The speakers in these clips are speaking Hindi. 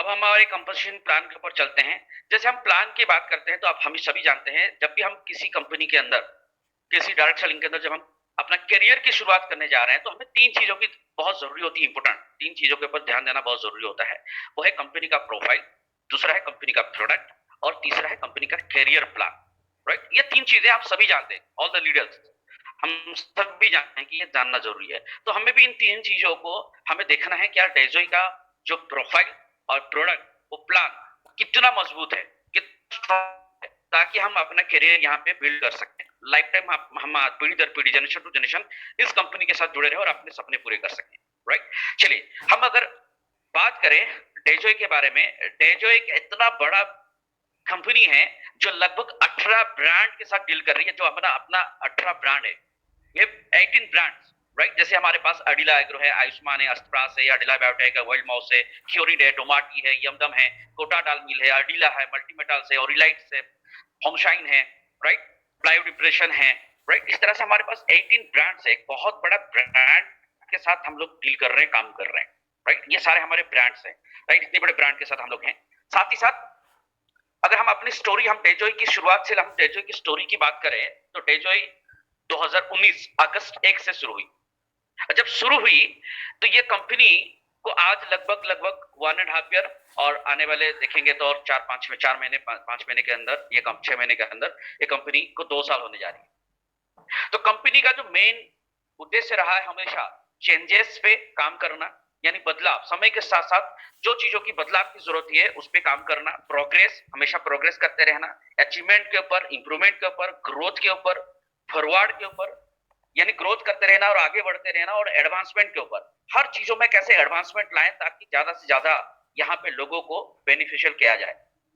हमारे कंपोजिशन प्लान के ऊपर चलते हैं। जैसे हम प्लान की बात करते हैं तो आप हम सभी जानते हैं, जब भी हम किसी कंपनी के अंदर, किसी डायरेक्ट सेलिंग के अंदर जब हम अपना करियर की शुरुआत करने जा रहे हैं तो हमें 3 चीज़ों की बहुत ज़रूरी होती है, इम्पोर्टेंट 3 चीज़ों के ऊपर ध्यान देना बहुत ज़रूरी होता है। वो है कंपनी का प्रोफाइल, दूसरा है कंपनी का प्रोडक्ट और तीसरा है कंपनी का करियर प्लान, राइट? ये 3 चीज़ें आप सभी जानते हैं, ऑल द लीडर्स, हम सब भी जानते हैं कि ये जानना ज़रूरी है। तो हमें भी इन 3 चीज़ों को हमें देखना है कि यार डेज़ोई का जो प्रोफाइल और प्रोडक्ट, वो प्लान कितना मजबूत है, कितना स्ट्रॉन्ग है, ताकि हम अपना करियर यहाँ पे बिल्ड कर सकते हैं। लाइफ टाइम हम पीढ़ी दर पीढ़ी, जनरेशन टू जनरेशन इस कंपनी के साथ जुड़े रहे और अपने सपने पूरे कर सकें, राइट? चलिए, हम अगर बात करें डेजोई के बारे में, डेजोई एक इतना बड़ा कंपनी है जो लगभग 18 ब्रांड के साथ डील कर रही है, जो अपना अपना 18 ब्रांड है। ये 18 ब्रांड्स, राइट? जैसे हमारे पास अडिला एग्रो है, आयुष्मान है, अस्त्रास है, अडिला बायोटेक है, वर्ल्ड माउस है, क्योरिड है, डोमाटी है, यमदम है, कोटा डाल मिल है, अडिला है, मल्टीमेटल्स है, ओरिलाइट्स है, होमशाइन है, राइट? प्लाईवुड डिप्रेशन है, राइट? इस तरह से हमारे पास 18 ब्रांड्स है, एक बहुत बड़ा ब्रांड के साथ हम लोग डील कर रहे हैं, काम कर रहे हैं, राइट? ये सारे हमारे ब्रांड्स हैं, राइट? इतने बड़े ब्रांड के साथ हम लोग हैं। साथ ही साथ अगर हम अपनी स्टोरी, हम डेजोई की शुरुआत से हम डेजोई की स्टोरी की बात करें तो डेजोई 2019 अगस्त 1 से शुरू हुई। जब शुरू हुई तो ये कंपनी को आज लगभग लगभग 1.5 ईयर और आने वाले देखेंगे तो और 4 महीने 5 महीने के अंदर, ये 6 महीने के अंदर ये कंपनी को 2 साल होने जा रही है। तो कंपनी का जो मेन उद्देश्य रहा है हमेशा चेंजेस पे काम करना, यानी बदलाव, समय के साथ साथ जो चीजों की बदलाव की जरूरत है उस पे काम करना, प्रोग्रेस, हमेशा प्रोग्रेस करते रहना, अचीवमेंट के ऊपर, इंप्रूवमेंट के ऊपर, ग्रोथ के ऊपर, फॉरवर्ड के ऊपर, यानी ग्रोथ करते रहना और आगे बढ़ते रहना, और एडवांसमेंट के ऊपर, हर चीजों में कैसे एडवांसमेंट लाएं ताकि ज्यादा से ज्यादा यहाँ पे लोगों को बेनिफिशियल किया जाए,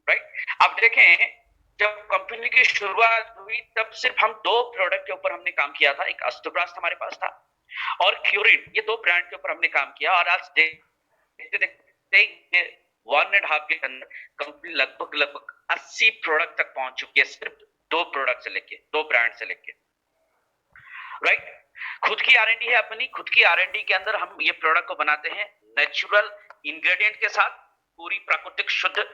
राइट? अब देखें, जब कंपनी की शुरुआत हुई तब सिर्फ हम 2 प्रोडक्ट के ऊपर हमने काम किया था। एक अस्टोब्रास्ट हमारे पास था और क्यूरिन, ये 2 ब्रांड के ऊपर हमने काम किया, और आज देखते देखते 1.5 के अंदर कंपनी लगभग लगभग 80 प्रोडक्ट तक पहुंच चुकी है, सिर्फ 2 प्रोडक्ट से लेके, 2 ब्रांड से लेके, राइट? खुद की आरएनडी है अपनी, खुद की आरएनडी के अंदर हम ये प्रोडक्ट को बनाते हैं नेचुरल इंग्रेडिएंट के साथ, पूरी प्राकृतिक शुद्ध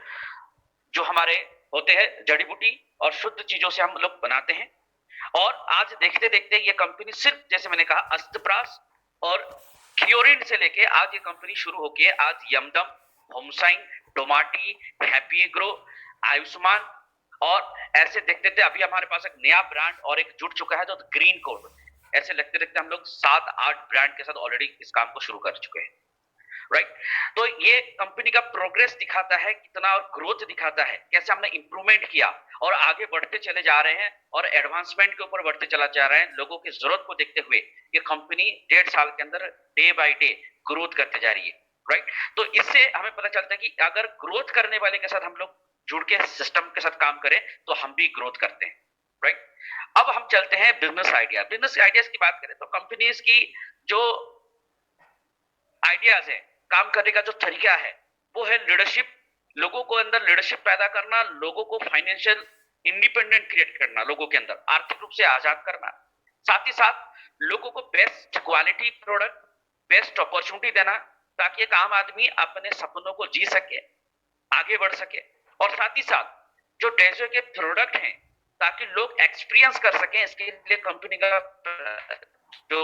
जो हमारे होते हैं जड़ी बूटी और शुद्ध चीजों से हम लोग बनाते हैं। और आज देखते देखते ये कंपनी सिर्फ, जैसे मैंने कहा, अस्त्रप्रास और क्योरिन से लेके आज ये कंपनी शुरू होके आज यमदम, होमसाइन, डोमाटी, हैप्पी एग्रो, आयुष्मान, और ऐसे देखते देखते अभी हमारे पास एक नया ब्रांड और एक जुड़ चुका है तो ग्रीन कोड। ऐसे लगते देखते हम लोग 7-8 ब्रांड के साथ ऑलरेडी इस काम को शुरू कर चुके हैं, राइट? तो ये कंपनी का प्रोग्रेस दिखाता है कितना, और ग्रोथ दिखाता है कैसे हमने इंप्रूवमेंट किया और आगे बढ़ते चले जा रहे हैं और एडवांसमेंट के ऊपर बढ़ते चला जा रहे हैं। लोगों की जरूरत को देखते हुए ये कंपनी 1.5 साल के अंदर डे बाय डे ग्रोथ करते जा रही है, राइट? तो इससे हमें पता चलता है कि अगर ग्रोथ करने वाले के साथ हम लोग जुड़ के सिस्टम के साथ काम करें तो हम भी ग्रोथ करते हैं, राइट? अब हम चलते हैं बिजनेस आइडिया। बिजनेस आइडियाज की बात करें तो कंपनीज की जो आइडियाज है, काम करने का जो तरीका है, वो है लीडरशिप, लोगों को अंदर लीडरशिप पैदा करना, लोगों को फाइनेंशियल इंडिपेंडेंट क्रिएट करना, लोगों के अंदर आर्थिक रूप से आजाद करना, साथ ही साथ लोगों को best quality product, best opportunity देना ताकि एक आम आदमी अपने सपनों को जी सके, आगे बढ़ सके, और साथ ही साथ जो डेजो के प्रोडक्ट हैं ताकि लोग एक्सपीरियंस कर सकें, इसके लिए कंपनी का जो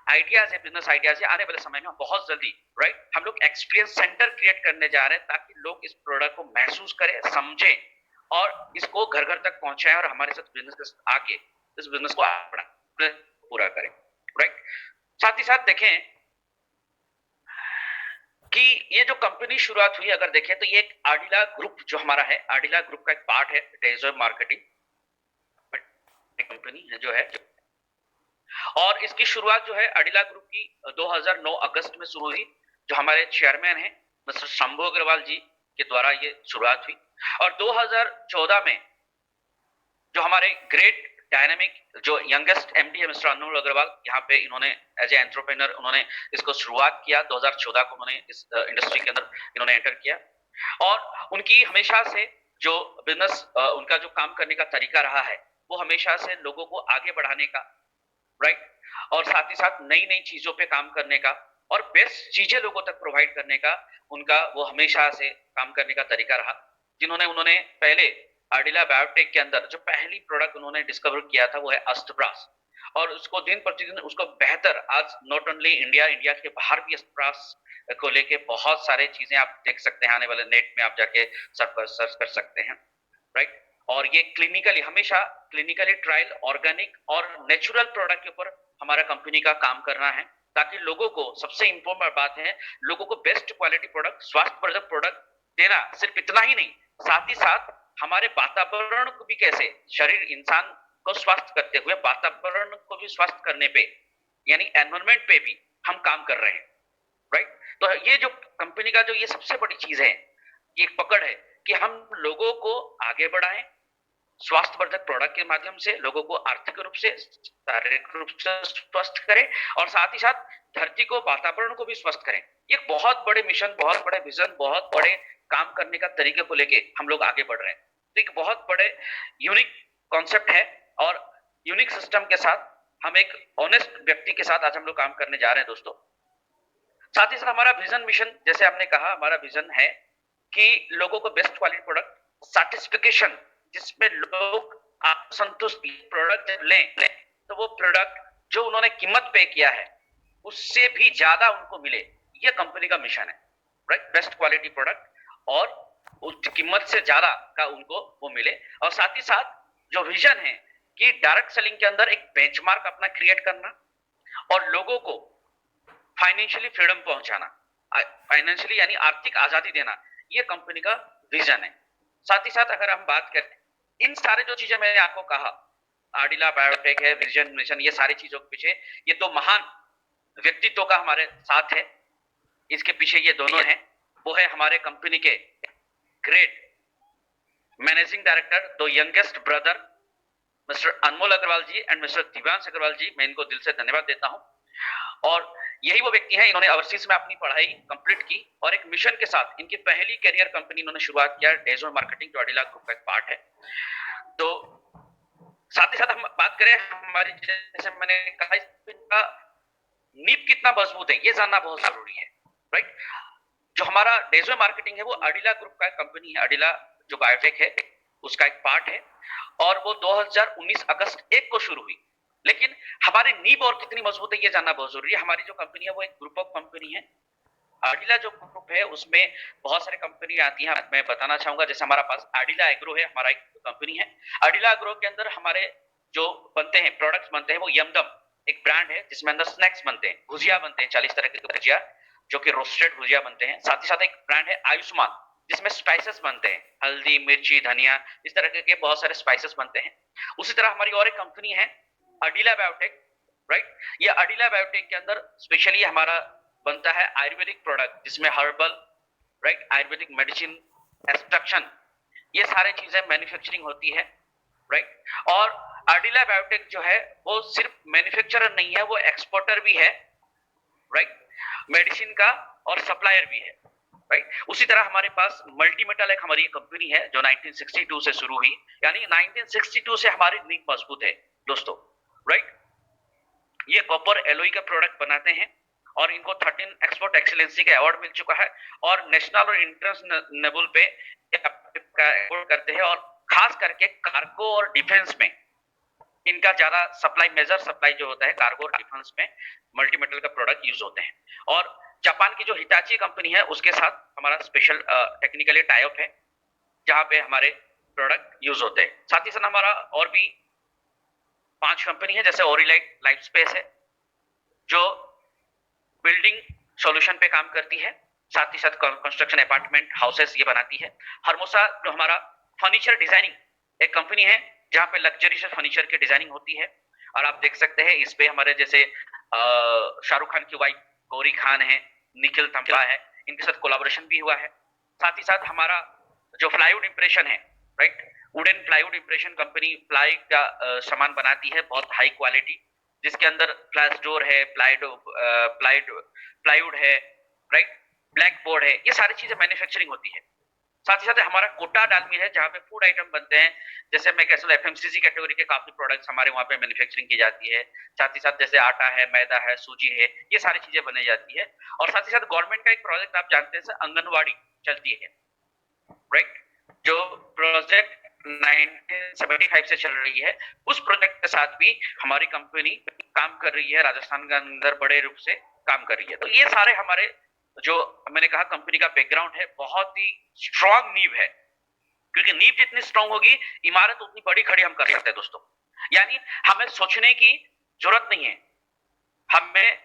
आइडियाज है, बिजनेस आइडियाज है, आने वाले समय में बहुत जल्दी, राइट, हम लोग एक्सपीरियंस सेंटर क्रिएट करने जा रहे हैं ताकि लोग इस प्रोडक्ट को महसूस करें, समझें और इसको घर घर तक पहुंचाएं और हमारे साथ बिजनेस आके इस बिजनेस को पूरा करें, राइट? साथ ही साथ देखें कि ये जो कंपनी शुरुआत हुई, अगर देखें तो ये एक आडिला ग्रुप जो हमारा है, आडिला ग्रुप का एक पार्ट है डेजो मार्केटिंग कंपनी है जो है, और इसकी शुरुआत जो है अडिला ग्रुप की 2009 अगस्त में शुरू हुई, जो हमारे चेयरमैन हैं मिस्टर शंभू अग्रवाल जी के द्वारा ये शुरुआत हुई। और 2014 में जो हमारे ग्रेट डायनामिक जो यंगेस्ट एमडी है मिस्टर अनुल अग्रवाल, यहाँ पे इन्होंने एज ए एंटरप्रेन्योर उन्होंने इसको शुरुआत किया। 2014 को उन्होंने इस इंडस्ट्री के अंदर इन्होंने एंटर किया, और उनकी हमेशा से जो बिजनेस उनका जो काम करने का तरीका रहा है वो हमेशा से लोगों को आगे बढ़ाने का, राइट, और साथ ही साथ नई नई चीजों पे काम करने का, और बेस्ट चीजें लोगों तक प्रोवाइड करने का उनका वो हमेशा से काम करने का तरीका रहा। उन्होंने पहले आर्डिला बायोटेक के अंदर जो पहली प्रोडक्ट उन्होंने डिस्कवर किया था वो है अस्टब्रास, और उसको दिन प्रतिदिन उसको बेहतर, आज नॉट ओनली इंडिया, इंडिया के बाहर भी अस्टब्रास को लेके बहुत सारे चीजें आप देख सकते हैं, आने वाले नेट में आप जाके सर्च कर सकते हैं, राइट। और ये क्लिनिकली, हमेशा क्लिनिकली ट्रायल ऑर्गेनिक और नेचुरल प्रोडक्ट के ऊपर हमारा कंपनी का काम करना है, ताकि लोगों को, सबसे इंपॉर्टेंट बात है, लोगों को बेस्ट क्वालिटी प्रोडक्ट, स्वास्थ्यवर्धक प्रोडक्ट देना। सिर्फ इतना ही नहीं, साथ ही साथ हमारे वातावरण को भी, कैसे शरीर इंसान को स्वस्थ करते हुए वातावरण को भी स्वस्थ करने पे, यानी एनवायरमेंट पे भी हम काम कर रहे हैं, राइट। तो ये जो कंपनी का जो ये सबसे बड़ी चीज है, ये पकड़ है कि हम लोगों को आगे बढ़ाएं, स्वास्थ्यवर्धक प्रोडक्ट के माध्यम से लोगों को आर्थिक रूप से, शारीरिक रूप से स्वस्थ करें, और साथ ही साथ धरती को, वातावरण को भी स्वस्थ करें। ये बहुत बड़े मिशन, बहुत बड़े विजन, बहुत बड़े काम करने का तरीके को लेके हम लोग आगे बढ़ रहे हैं। तो एक बहुत बड़े यूनिक कॉन्सेप्ट है, और यूनिक सिस्टम के साथ हम एक ऑनेस्ट व्यक्ति के साथ आज हम लोग काम करने जा रहे हैं दोस्तों। साथ ही साथ हमारा विजन मिशन, जैसे हमने कहा, हमारा विजन है कि लोगों को बेस्ट क्वालिटी प्रोडक्ट, सैटिस्फिकेशन, जिसमें लोग संतुष्टि प्रोडक्ट लें तो वो प्रोडक्ट जो उन्होंने कीमत पे किया है उससे भी ज्यादा उनको मिले, ये कंपनी का मिशन है, राइट। बेस्ट क्वालिटी प्रोडक्ट और उस कीमत से ज्यादा का उनको वो मिले। और साथ ही साथ जो विजन है कि डायरेक्ट सेलिंग के अंदर एक बेंचमार्क अपना क्रिएट करना और लोगों को फाइनेंशियली फ्रीडम पहुंचाना, फाइनेंशियली यानी आर्थिक आजादी देना, ये कंपनी का विजन है। साथ ही साथ अगर हम बात करें, इन सारे जो चीजें मैंने आपको कहा, आर्डिला बायोटेक है, विजन मिशन, ये सारी चीजों के पीछे ये दो महान व्यक्तित्व का हमारे साथ है, इसके पीछे ये दोनों हैं। वो है हमारे कंपनी के ग्रेट मैनेजिंग डायरेक्टर, दो youngest brother, mister Anmol Agrawal ji and mister Divyansh Agrawal ji. मैं इनको दिल से धन्यवाद देता हूं। और यही वो व्यक्ति हैं, इन्होंने ओवरसीज में अपनी पढ़ाई कंप्लीट की और एक मिशन के साथ इनकी पहली करियर कंपनी इन्होंने शुरुआत किया, डेजो मार्केटिंग, जो आर्डिला ग्रुप का एक पार्ट है। तो साथ ही साथ हम बात करें हमारी, जैसे मैंने कहा, इनका नींव कितना मजबूत है ये जानना बहुत जरूरी है, राइट। जो हमारा डेजो मार्केटिंग है वो आर्डिला ग्रुप का कंपनी है, आर्डिला जो बायोटेक है उसका एक पार्ट है, और वो 2019 अगस्त 1 को शुरू हुई। लेकिन हमारी नींव और कितनी मजबूत है ये जानना बहुत जरूरी है। हमारी जो कंपनी है वो एक ग्रुप ऑफ कंपनी है। आर्डिला जो ग्रुप है उसमें बहुत सारे कंपनी आती हैं, मैं बताना चाहूंगा। जैसे हमारा पास आर्डिला एग्रो है, हमारा एक कंपनी है। आर्डिला एग्रो के अंदर हमारे जो बनते हैं, प्रोडक्ट्स बनते हैं, वो यमदम एक ब्रांड है जिसमें अंदर स्नैक्स बनते हैं, भुजिया बनते हैं, 40 तरह के भुजिया, जो कि रोस्टेड भुजिया बनते हैं। साथ ही साथ एक ब्रांड है आयुष्मान, जिसमें स्पाइसेस बनते हैं, हल्दी, मिर्ची, धनिया, इस तरह के बहुत सारे स्पाइसेस बनते हैं। उसी तरह हमारी और एक कंपनी है आर्डिला बायोटेक, राइट। ये आर्डिला बायोटेक के अंदर स्पेशली हमारा बनता है आयुर्वेदिक प्रोडक्ट, जिसमें herbal, right, Ayurvedic medicine, extraction, ये सारे चीजें मैन्युफैक्चरिंग होती है, राइट। और आर्डिला बायोटेक जो है वो सिर्फ मैन्युफैक्चरर नहीं है, वो एक्सपोर्टर भी है, राइट, मेडिसिन का, और सप्लायर भी है, राइट। उसी तरह हमारे पास मल्टीमेटल एक हमारी कंपनी है जो 1962 से शुरू हुई, यानी 1962 से हमारी नींव मजबूत है दोस्तों, राइट। ये कॉपर एलोई का प्रोडक्ट बनाते हैं और इनको 13 एक्सपोर्ट एक्सीलेंसी का अवार्ड मिल चुका है, और नेशनल और इंटरनेशनल पे एक्सपोर्ट करते हैं, और खास करके कार्गो और डिफेंस में इनका ज्यादा सप्लाई, मेजर सप्लाई जो होता है कार्गो और डिफेंस में मल्टीमेटल का प्रोडक्ट यूज होते हैं। और जापान की जो हिटाची कंपनी है उसके साथ हमारा स्पेशल टेक्निकली टाई अप है, जहां पे हमारे प्रोडक्ट यूज होते हैं। साथ ही साथ हमारा और भी 5 कंपनी है, जैसे ओरिलाइट लाइफ स्पेस है जो बिल्डिंग सॉल्यूशन पे काम करती है, साथ ही साथ कंस्ट्रक्शन, अपार्टमेंट, हाउसेस ये बनाती है। हरमोसा जो हमारा फर्नीचर डिजाइनिंग एक कंपनी है, जहां पे लग्जरी से फर्नीचर की डिजाइनिंग होती है, और आप देख सकते हैं इस पे हमारे जैसे शाहरुख खान की वाइफ गौरी खान है, निखिल तंबा है, इनके साथ कोलैबोरेशन भी हुआ है। साथ ही साथ हमारा जो प्लाईवुड इंप्रेशन है, right, wooden plywood impression company ply का सामान बनाती है, बहुत हाई क्वालिटी, जिसके अंदर ग्लास डोर है, प्लाईवुड है, राइट, ब्लैक बोर्ड है, ये सारी चीजें मैन्युफैक्चरिंग होती है। साथ ही साथ हमारा कोटा दाल मिल है जहाँ पे फूड आइटम बनते हैं, जैसे मैं कह सकता हूँ एफएमसीजी कैटेगरी के काफी प्रोडक्ट्स हमारे वहाँ पे मैन्युफैक्चरिंग की जाती है। साथ ही साथ जैसे आटा है, मैदा है, सूजी है, ये सारी चीजें बनाई जाती है। और साथ ही साथ गवर्नमेंट का एक प्रोजेक्ट आप जानते हैं आंगनवाड़ी चलती है, राइट, जो प्रोजेक्ट 1975 से चल रही है, उस प्रोजेक्ट के साथ भी हमारी कंपनी काम कर रही है, राजस्थान के अंदर बड़े रूप से काम कर रही है। तो ये सारे हमारे जो मैंने कहा कंपनी का बैकग्राउंड है, बहुत ही स्ट्रांग नींव है, क्योंकि नींव जितनी स्ट्रांग होगी इमारत उतनी बड़ी खड़ी हम कर सकते हैं दोस्तों। यानी हमें सोचने की जरूरत नहीं है, हमें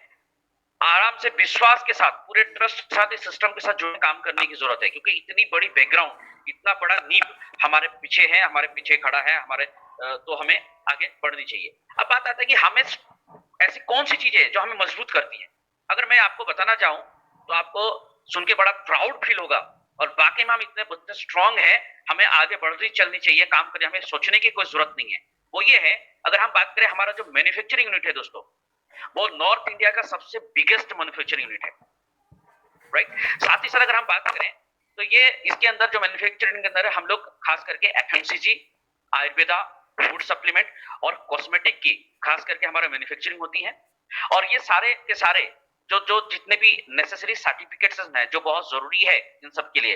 आराम से विश्वास के साथ पूरे ट्रस्ट के साथ इस सिस्टम के साथ जुड़े काम करने की जरूरत है, क्योंकि इतनी बड़ी बैकग्राउंड, इतना बड़ा नींव हमारे पीछे है, हमारे पीछे खड़ा है हमारे, तो हमें आगे बढ़नी चाहिए। अब बात आता है कि हमें ऐसी कौन सी चीजें जो हमें मजबूत करती है। अगर मैं आपको बताना चाहूं तो आपको सुन के बड़ा प्राउड फील होगा, और वाकई में हम इतने स्ट्रांग है, हमें आगे बढ़ती चलनी चाहिए, काम करें, हमें सोचने की कोई जरूरत नहीं है। वो ये है, अगर हम बात करें हमारा जो मैन्युफैक्चरिंग यूनिट है दोस्तों, वो नॉर्थ इंडिया का सबसे बिगेस्ट मैन्युफैक्चरिंग यूनिट है, राइट। साथ ही साथ अगर हम बात करें तो ये इसके अंदर जो मैन्युफैक्चरिंग के अंदर हम लोग खास करके एफएमसीजी, आयुर्वेदा, फूड सप्लीमेंट और कॉस्मेटिक की खास करके हमारा मैन्युफैक्चरिंग होती है। और ये सारे के सारे जो जो जितने भी नेसेसरी सर्टिफिकेट्स हैं जो बहुत जरूरी है इन सब के लिए,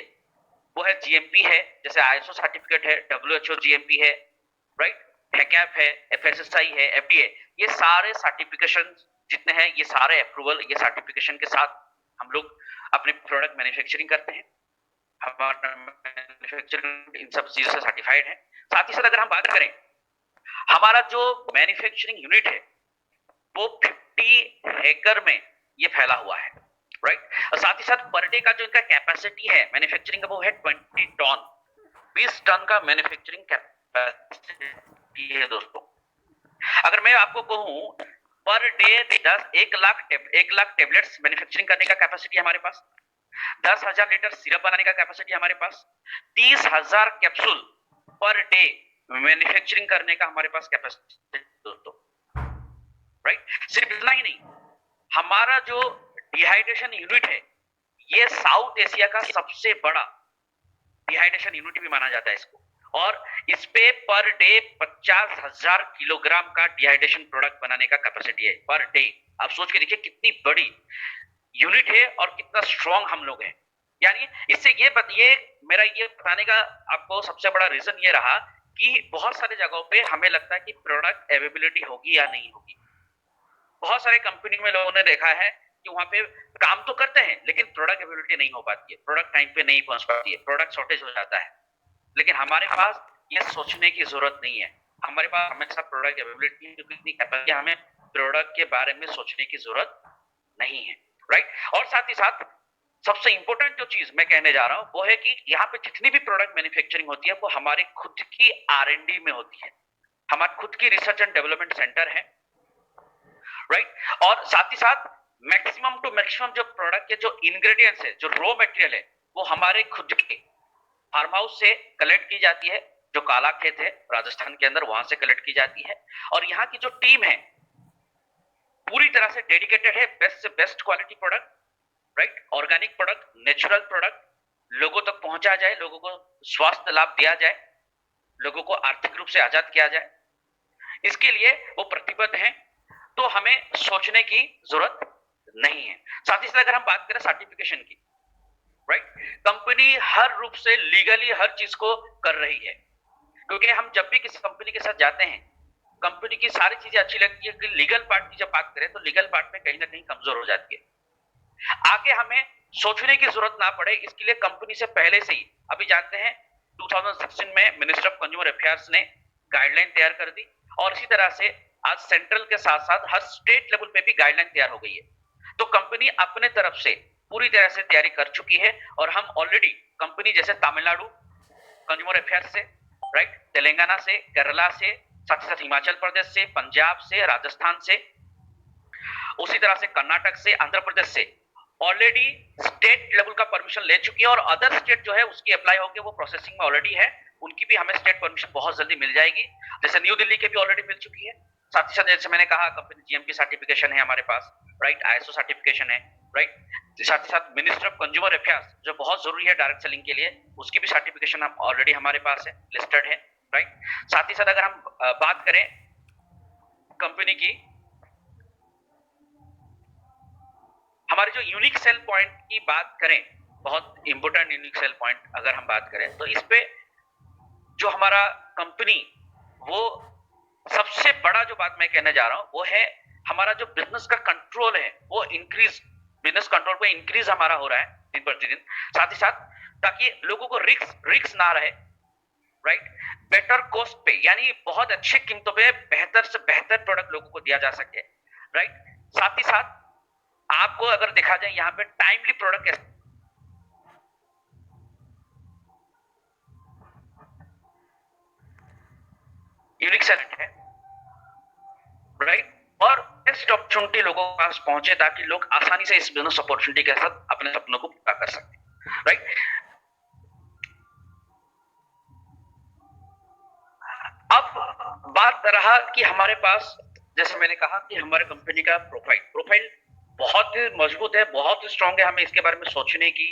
वो है जीएमपी है, जैसे आईएसओ सर्टिफिकेट है, डब्ल्यूएचओ जीएमपी है, राइट, हैकैप है, एफएसएसआई है, एफडीए, ये सारे सर्टिफिकेशन जितने हैं, ये सारे अप्रूवल, ये सर्टिफिकेशन के साथ हम लोग अपने प्रोडक्ट मैन्युफैक्चरिंग करते हैं। हमारा मैन्युफैक्चरिंग इन सब चीजों से सर्टिफाइड है। साथ ही साथ अगर हम बात करें, हमारा जो मैन्युफैक्चरिंग यूनिट है वो 50 एकड़ में ये फैला हुआ है, राइट। और साथ ही साथ पर डे का जो इनका कैपेसिटी है मैन्युफैक्चरिंग का, वो है 20 टन, 20 टन का मैन्युफैक्चरिंग कैपेसिटी है दोस्तों। अगर मैं आपको कहूं per day 1 lakh tablets manufacturing करने का कैपेसिटी हमारे पास, 10,000 लीटर सिरप बनाने का कैपेसिटी हमारे पास, 30,000 कैप्सूल पर डे मैन्युफैक्चरिंग करने का हमारे पास कैपेसिटी दोस्तों, राइट। सिर्फ इतना ही नहीं, हमारा जो डिहाइड्रेशन यूनिट है, ये साउथ एशिया का सबसे बड़ा डिहाइड्रेशन यूनिट भी माना जाता है इसको, और इस पे पर डे 50,000 किलोग्राम का डिहाइड्रेशन प्रोडक्ट बनाने का कैपेसिटी है पर डे। आप सोच के देखिए कितनी बड़ी यूनिट है और कितना स्ट्रांग हम लोग हैं। यानी इससे ये मेरा ये बताने का आपको सबसे बड़ा रीजन ये रहा कि बहुत सारे जगहों पे हमें लगता है कि प्रोडक्ट अवेलेबिलिटी होगी या नहीं होगी। बहुत सारे कंपनी में लोगों ने देखा है कि वहां पे काम तो करते हैं लेकिन प्रोडक्ट अवेलेबिलिटी नहीं हो पाती है, प्रोडक्ट टाइम पे नहीं पहुंच पाती है, प्रोडक्ट शॉर्टेज हो जाता है। लेकिन हमारे पास ये सोचने की जरूरत नहीं है, हमारे पास हमेशा प्रोडक्ट अवेलेबिलिटी कितनी कैपेसिटी, हमें प्रोडक्ट के बारे में सोचने की जरूरत नहीं है, राइट। और साथ ही साथ सबसे इंपॉर्टेंट जो चीज मैं कहने जा रहा हूं वो है कि यहाँ पे जितनी भी प्रोडक्ट मैन्युफैक्चरिंग होती है वो हमारे खुद की R&D में होती है, हमारा खुद की रिसर्च एंड डेवलपमेंट सेंटर है, राइट। और साथ ही साथ मैक्सिमम टू मैक्सिमम जो प्रोडक्ट के जो इंग्रेडिएंट्स है, जो रॉ मटेरियल है, वो हमारे खुद के फार्म हाउस से कलेक्ट की जाती है, जो काला खेत है राजस्थान के अंदर, वहां से कलेक्ट की जाती है। और यहाँ की जो टीम है पूरी तरह से डेडिकेटेड है बेस्ट से best quality product, right, organic product, natural product लोगों तक पहुंचा जाए, लोगों को स्वास्थ्य लाभ दिया जाए, लोगों को आर्थिक रूप से आजाद किया जाए, इसके लिए वो प्रतिबद्ध हैं। तो हमें सोचने की जरूरत नहीं है। साथ ही साथ अगर हम बात करें सर्टिफिकेशन की, राइट, कंपनी हर रूप से लीगली हर चीज को कर रही है, क्योंकि हम जब भी किसी कंपनी के साथ जाते हैं कंपनी की सारी चीजें अच्छी लगती है, कि लीगल पार्ट की जब बात करें तो लीगल पार्ट में कहीं ना कहीं कमजोर हो जाती है। आगे हमें सोचने की जरूरत ना पड़े इसके लिए कंपनी से पहले से ही, अभी जानते हैं 2016 में मिनिस्टर ऑफ कंज्यूमर अफेयर्स ने गाइडलाइन तैयार कर दी, और इसी तरह से आज सेंट्रल के साथ साथ हर स्टेट लेवल पे भी गाइडलाइन तैयार हो गई है। तो कंपनी अपने तरफ से पूरी तरह से तैयारी कर चुकी है, और हम ऑलरेडी कंपनी जैसे तमिलनाडु कंज्यूमर अफेयर्स से, राइट, तेलंगाना से, केरला से, साथ ही साथ हिमाचल प्रदेश से, पंजाब से, राजस्थान से, उसी तरह से कर्नाटक से, आंध्र प्रदेश से ऑलरेडी स्टेट लेवल का परमिशन ले चुकी है, और अदर स्टेट जो है उसकी अप्लाई होकर वो प्रोसेसिंग में ऑलरेडी है, उनकी भी हमें स्टेट परमिशन बहुत जल्दी मिल जाएगी। जैसे न्यू दिल्ली के भी ऑलरेडी मिल चुकी है। साथ ही साथ जैसे मैंने कहा कंपनी जीएमपी सर्टिफिकेशन है हमारे पास, राइट, आईएसओ सर्टिफिकेशन है, राइट। साथ ही साथ मिनिस्टर ऑफ कंज्यूमर अफेयर्स जो बहुत जरूरी है डायरेक्ट सेलिंग के लिए, उसकी भी सर्टिफिकेशन हम ऑलरेडी हमारे पास है, लिस्टेड है, राइट। साथ ही साथ अगर हम बात करें कंपनी की, हमारे जो यूनिक सेल पॉइंट की बात करें, बहुत इंपोर्टेंट यूनिक सेल पॉइंट अगर हम बात करें तो इस पे जो हमारा कंपनी, वो सबसे बड़ा जो बात मैं कहने जा रहा हूं वो है हमारा जो बिजनेस का कंट्रोल है वो इंक्रीज, बिजनेस कंट्रोल पे इंक्रीज हमारा हो रहा है दिन प्रतिदिन। साथ ही साथ ताकि लोगों को रिक्स ना रहे, राइट। बेटर कॉस्ट पे, यानी बहुत अच्छे कीमतों पे बेहतर से बेहतर प्रोडक्ट लोगों को दिया जा सके, राइट। साथ ही साथ आपको अगर देखा जाए यहाँ पे टाइमली प्रोडक्ट यूनिक सेलेक्ट है, राइट। और बेस्ट अपॉर्चुनिटी लोगों के पास पहुंचे ताकि लोग आसानी से इस बिजनेस अपॉर्चुनिटी के साथ अपने सपनों को पूरा कर सकें, राइट। अब बात रहा कि हमारे पास, जैसे मैंने कहा कि हमारे कंपनी का प्रोफाइल बहुत मजबूत है, बहुत स्ट्रांग है, हमें इसके बारे में सोचने की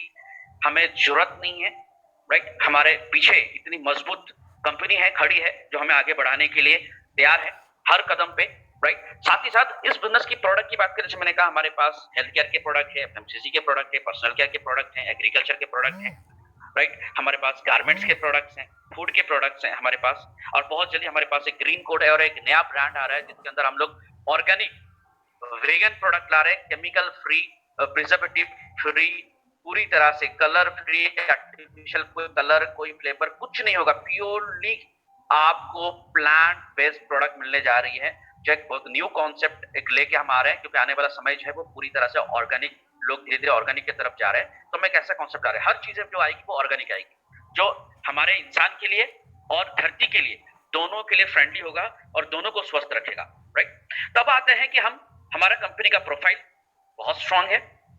हमें जरूरत नहीं है, राइट। हमारे पीछे इतनी मजबूत कंपनी है, खड़ी है, जो हमें आगे बढ़ाने के लिए तैयार है हर कदम पे, राइट। साथ ही साथ इस बिजनेस की प्रोडक्ट की बात करें, जैसे मैंने कहा हमारे पास हेल्थ केयर के प्रोडक्ट है, एफएमसीजी के प्रोडक्ट है, पर्सनल केयर के प्रोडक्ट है, एग्रीकल्चर के प्रोडक्ट है, राइट। हमारे पास गारमेंट्स के प्रोडक्ट्स हैं, फूड के प्रोडक्ट्स हैं हमारे पास, और बहुत जल्दी हमारे पास एक ग्रीन कोड है और एक नया ब्रांड आ रहा है जिसके अंदर हम लोग ऑर्गेनिक वेगन प्रोडक्ट ला रहे हैं, केमिकल फ्री, प्रिजर्वेटिव फ्री, पूरी तरह से कलर फ्री, आर्टिफिशियल कोई कलर कोई फ्लेवर कुछ नहीं होगा, प्योरली आपको प्लांट बेस्ड प्रोडक्ट मिलने जा रही है, जो एक बहुत न्यू कॉन्सेप्ट एक लेके हम आ रहे हैं, क्योंकि आने वाला समय जो है वो पूरी तरह से ऑर्गेनिक, लोग धीरे धीरे ऑर्गेनिक की तरफ जा रहे हैं। तो मैं कैसा कॉन्सेप्ट आ रहा है, हर चीजें जो आएगी वो ऑर्गेनिक आएगी, जो हमारे इंसान के लिए और धरती के लिए दोनों के लिए फ्रेंडली होगा और दोनों को स्वस्थ रखेगा, राइट। तब आते हैं कि हमारा कंपनी का प्रोफाइल बहुत स्ट्रांग है,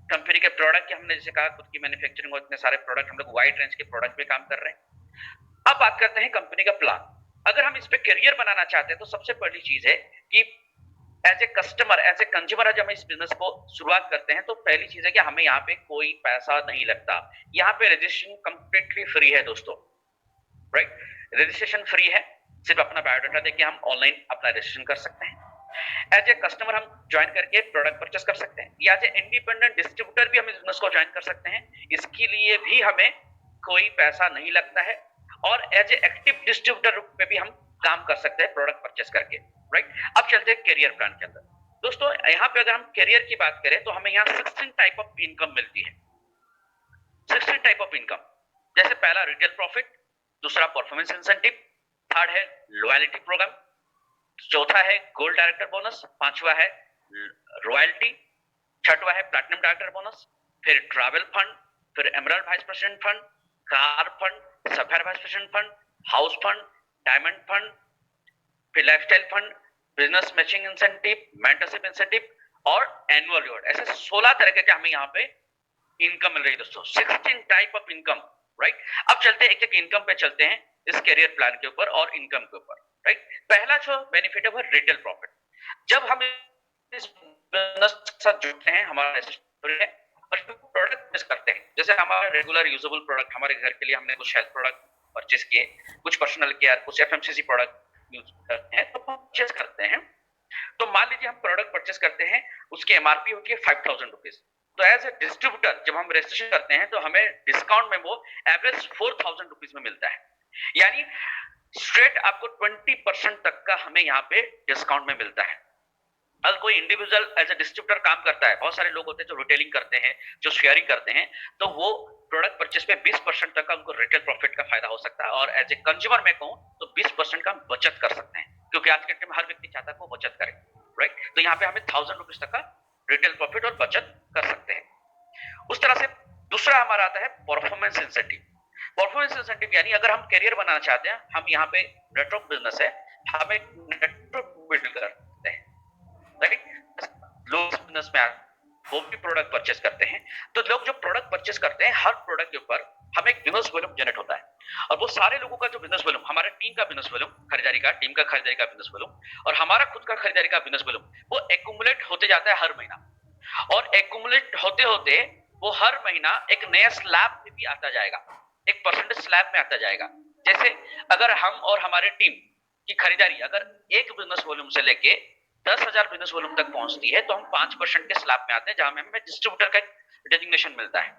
कंपनी के प्रोडक्ट के हमने जैसे कहा खुद की मैन्युफैक्चरिंग और इतने सारे प्रोडक्ट हम लोग वाइड रेंज के प्रोडक्ट पे काम कर रहे हैं। अब बात करते हैं कंपनी का प्लान। अगर हम इस पे करियर बनाना चाहते हैं तो सबसे पहली चीज है कि as a customer, as a consumer, जब हम इस बिजनेस को शुरुआत करते हैं तो पहली चीज है कि हमें यहाँ पे कोई पैसा नहीं लगता, यहाँ पे रजिस्ट्रेशन कंप्लीटली फ्री है दोस्तों, राइट। रजिस्ट्रेशन फ्री है, सिर्फ अपना बायोडाटा देके हम ऑनलाइन अपना रजिस्ट्रेशन कर सकते हैं। एज ए कस्टमर हम ज्वाइन करके प्रोडक्ट परचेस कर सकते हैं, या एज ए इंडिपेंडेंट डिस्ट्रीब्यूटर भी हम इस बिजनेस को ज्वाइन कर सकते हैं, इसके लिए भी हमें कोई पैसा नहीं लगता है। और एज ए एक्टिव डिस्ट्रीब्यूटर पे भी हम काम कर सकते हैं प्रोडक्ट परचेस करके, राइट। अब चलते हैं करियर प्लान के अंदर। दोस्तों यहाँ पे अगर हम करियर की बात करें तो हमें यहाँ 16 टाइप ऑफ इनकम मिलती है, 16 टाइप ऑफ इनकम। जैसे पहला रिटेल प्रॉफिट, दूसरा परफॉर्मेंस इंसेंटिव, थर्ड है लॉयल्टी प्रोग्राम, चौथा है गोल्ड डायरेक्टर बोनस, पांचवा है रॉयल्टी, छठवा है प्लैटिनम डायरेक्टर बोनस, फिर ट्रैवल फंड, फिर emerald vice president fund, car fund, sapphire vice president fund, house fund, diamond fund, फिर lifestyle fund, business matching incentive, mentorship incentive और एनुअल रिवॉर्ड। ऐसे 16 तरह के हमें यहाँ पे इनकम मिल रही है दोस्तों, 16 टाइप ऑफ इनकम, राइट। अब चलते हैं एक एक इनकम पे चलते हैं, इस करियर प्लान के ऊपर और इनकम के ऊपर, राइट। पहला जो बेनिफिट है वो रिटेल प्रॉफिट। जब हम इस बिजनेस के साथ जुड़ते हैं, हमारा प्रोडक्ट बेस करते हैं, जैसे हमारा रेगुलर यूजेबल प्रोडक्ट, हमारे घर के लिए हमने कुछ हेल्थ प्रोडक्ट परचेस किए, कुछ पर्सनल केयर, कुछ एफएमसीजी प्रोडक्ट यूज करते हैं, तो परचेस करते हैं। तो मान लीजिए हम प्रोडक्ट परचेस करते हैं, उसकी एमआरपी होती है 5000 रुपीज, तो एज ए डिस्ट्रीब्यूटर जब हम रजिस्ट्रेशन करते हैं तो हमें डिस्काउंट में वो एवरेज 4000 रुपीज में मिलता है, यानी स्ट्रेट आपको 20% तक का हमें यहाँ पे डिस्काउंट में मिलता है। अगर कोई इंडिविजुअल एज ए डिस्ट्रीब्यूटर काम करता है, बहुत सारे लोग होते हैं जो रिटेलिंग करते हैं, जो शेयरिंग करते हैं, तो वो प्रोडक्ट परचेस पे 20% तक का उनको रिटेल प्रॉफिट का फायदा हो सकता है, और एज ए कंज्यूमर में कहूं तो 20% का बचत कर सकते हैं, क्योंकि आज के टाइम में हर व्यक्ति चाहता है वो बचत करे, राइट। तो यहाँ पे हमें 1000 रुपीज तक का रिटेल प्रॉफिट और बचत कर सकते हैं। उस तरह से दूसरा हमारा आता है परफॉर्मेंस इंसेंटिव। परफॉर्मेंस इंसेंटिव यानी अगर हम करियर बनाना चाहते हैं, हम यहाँ पे नेटवर्क बिजनेस है, हम एक नेटवर्क बिल्ड करते हैं, राइट। लोग बिजनेस में वो भी प्रोडक्ट परचेस करते हैं, तो लोग जो प्रोडक्ट परचेस करते हैं, हर प्रोडक्ट के ऊपर हमें एक बिजनेस वॉल्यूम जनरेट होता है, और वो सारे लोगों का जो बिजनेस वॉल्यूम, हमारे टीम का बिजनेस वॉल्यूम, खरीदारी का टीम का खरीदारी का बिजनेस वॉल्यूम और हमारा खुद का खरीदारी का बिजनेस वॉल्यूम, वो एक्यूमुलेट होते जाता है हर महीना, और एक्यूमुलेट होते होते वो हर महीना एक नया स्लैब में भी आता जाएगा, एक परसेंटेज स्लैब में आता जाएगा। जैसे अगर हम और हमारी टीम की खरीदारी अगर एक बिजनेस वॉल्यूम से लेके 10,000 बिजनेस वॉल्यूम तक पहुंचती है तो हम 5% के स्लैब में आते हैं, जहां हमें डिस्ट्रीब्यूटर का डेजिग्नेशन मिलता है।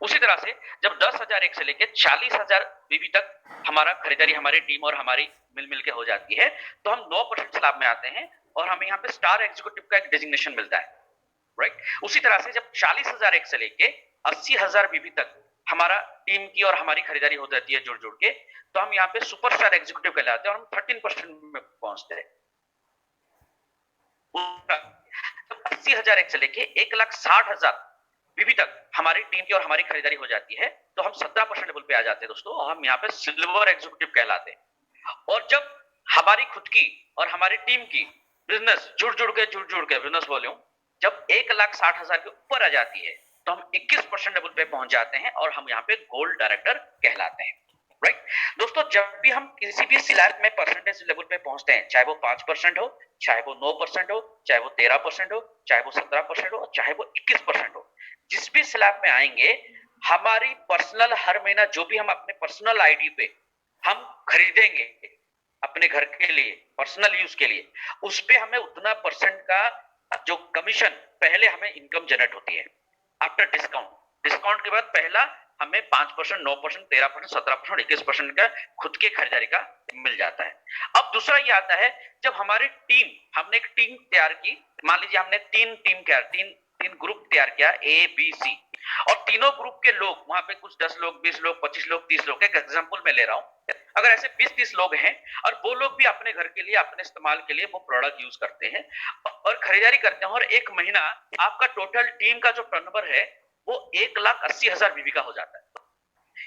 उसी तरह से जब 10,000 एक से लेके 40,000 बीबी तक हमारा खरीदारी हमारी टीम और हमारी मिल के हो जाती है तो हम 9% स्लैब में आते हैं और हमें यहाँ पे स्टार एग्जीक्यूटिव का एक डेजिग्नेशन मिलता है, राइट। उसी तरह से जब 40,000 एक से लेके 80,000 बीबी तक हमारा टीम की और हमारी खरीदारी हो जाती है जुड़ जुड़ के, तो हम यहाँ पे सुपरस्टार एग्जीक्यूटिव कहलाते हैं और हम 13% में पहुंचते हैं। 80,000 एक से लेके 1,60,000 बीबी तक हमारी टीम की और हमारी खरीदारी हो जाती है तो हम 17% लेवल पे आ जाते हैं दोस्तों, और हम यहाँ पे सिल्वर एग्जीक्यूटिव कहलाते हैं। और जब हमारी खुद की और हमारी टीम की बिजनेस जुड़ जुड़ के बिजनेस वॉल्यूम जब 1,60,000 के ऊपर आ जाती है तो हम 21% लेवल पे पहुंच जाते हैं और हम यहाँ पे गोल्ड डायरेक्टर कहलाते हैं, राइट। दोस्तों जब भी हम किसी भी स्लैब में परसेंटेज लेवल पे पहुंचते हैं, चाहे वो 5% हो, चाहे वो 9% हो, चाहे वो 13% हो, चाहे वो 17% हो, चाहे वो 21% हो, जिस भी स्लैब में आएंगे हमारी पर्सनल हर महीना जो भी हम अपने पर्सनल आईडी पे हम खरीदेंगे अपने घर के लिए पर्सनल यूज के लिए, उस पे हमें उतना परसेंट का जो कमीशन पहले हमें इनकम जनरेट होती है आफ्टर डिस्काउंट। डिस्काउंट के बाद पहला हमें 5%, 9%, 13%, 17%, 21% का खुद के खरीदारी का मिल जाता है। अब दूसरा ये आता है जब हमारी टीम, हमने एक टीम तैयार की, मान लीजिए हमने तीन ग्रुप तैयार किया ए बी सी, और तीनों ग्रुप के लोग वहां पे कुछ 10 लोग, 20 लोग, 25 लोग, 30 लोग, एक एग्जांपल मैं ले रहा हूं। अगर ऐसे 20-30 लोग हैं और वो लोग भी अपने घर के लिए अपने इस्तेमाल के लिए वो प्रोडक्ट यूज करते हैं और खरीदारी करते हैं, और एक महीना आपका टोटल टीम का जो टर्नओवर है वो 1,80,000 बीबी का हो जाता है।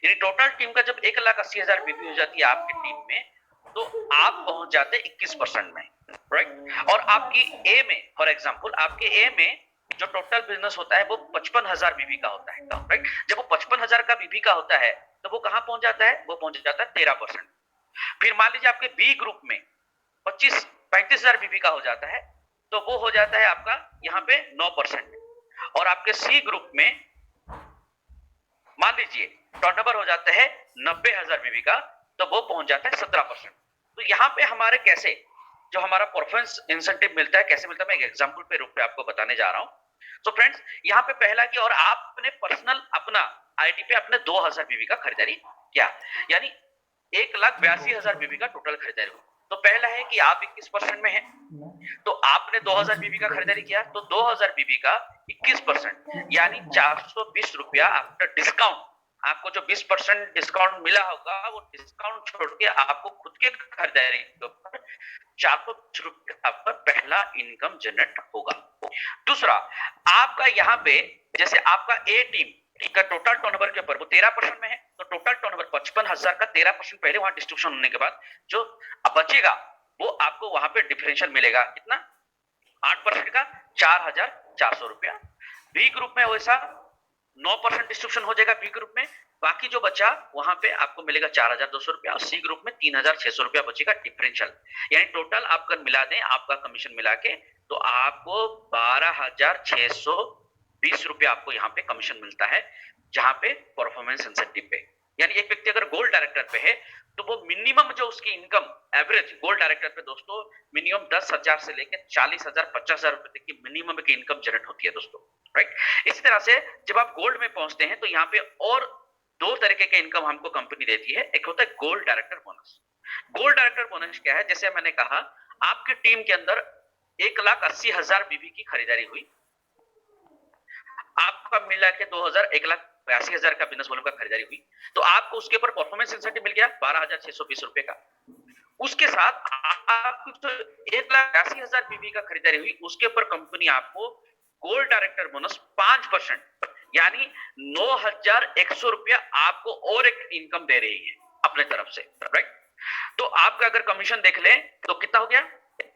यानी टोटल टीम का जब 1,80,000 बीबी हो जाती है आपकी टीम में तो आप पहुंच जाते हैं 21% में, राइट। और आपकी ए में, फॉर एग्जांपल आपके ए में जो टोटल बिजनेस होता है वो 55,000 बीबी का होता है, राइट। जब वो 55,000 का बीबी का होता है तो वो कहां पहुंच जाता है, वो पहुंच जाता है 13%। फिर मान लीजिए आपके बी ग्रुप में 35,000 बीबी का हो जाता है तो वो हो जाता है आपका यहाँ पे 9%। और आपके सी ग्रुप में मान लीजिए टर्नओवर हो जाता है 90,000 बीबी का तो वो पहुंच जाता है 17%। तो यहाँ पे हमारे कैसे जो हमारा परफॉर्मेंस इंसेंटिव मिलता है कैसे मिलता है, मैं एक एग्जांपल पे रूप में आपको बताने जा रहा हूं। तो फ्रेंड्स यहाँ पे पहला कि और आपने पर्सनल अपना आईटी पे अपने 2,000 बीबी का खरीदारी किया, यानी 1,82,000 बीबी का टोटल खरीदारी हुआ। तो पहला है कि आप 21% में हैं, तो आपने 2,000 बीबी का खरीदारी किया तो 2,000 बीबी का 21% यानी 420 रुपया आफ्टर डिस्काउंट, आपको जो 20% डिस्काउंट मिला होगा वो डिस्काउंट छोड़ के आपको खुद के खरीदारी के ऊपर 420 रुपया आपका पहला इनकम जनरेट होगा। दूसरा, आपका यहाँ पे जैसे आपका ए टीम का टोटल टर्नओवर के ऊपर वो 13% में है तो टोटल टर्नओवर 55,000 का 13% पहले वहां डिस्ट्रीब्यूशन होने के बाद जो बचेगा वो आपको वहां पे डिफरेंशियल मिलेगा कितना, 8% का 4,400 रुपया। बी ग्रुप में वैसा 9% डिस्ट्रीब्यूशन हो जाएगा बी ग्रुप में, बाकी जो बचा वहां पे आपको मिलेगा 4,200 रुपया, और सी ग्रुप में 3,600 रुपया बचेगा डिफरेंशियल। यानी टोटल आपका मिला दें आपका कमीशन मिला के तो आपको 12,620 रुपया आपको यहाँ पे कमीशन मिलता है, जहां पे परफॉर्मेंस इंसेंटिव पे। यानी एक व्यक्ति अगर गोल्ड डायरेक्टर पे है तो वो मिनिमम जो उसकी इनकम एवरेज गोल्ड डायरेक्टर पे दोस्तों मिनिमम 10,000 से लेकर 40,000 50,000 रुपए तक की मिनिमम की इनकम जनरेट होती है दोस्तों, राइट। इसी तरह से जब आप गोल्ड में पहुंचते हैं तो यहाँ पे और दो तरीके के इनकम हमको कंपनी देती है। एक होता है gold director bonus. Gold director bonus क्या है, जैसे मैंने कहा आपकी टीम के अंदर 1,80,000 बीबी की खरीदारी हुई, आपका मिला के 1,82,000 का बिजनेस वॉल्यूम का खरीदारी हुई, तो आपको उसके ऊपर परफॉर्मेंस इंसेंटिव मिल गया 12,620 रुपए का। उसके साथ आपको जो 1,82,000 बीबी का खरीदारी हुई उसके ऊपर कंपनी आपको गोल्ड डायरेक्टर बोनस 5% यानी 9,100 रुपया आपको और एक इनकम दे रही है अपने तरफ से, राइट। तो आपका अगर कमीशन देख लें तो कितना हो गया,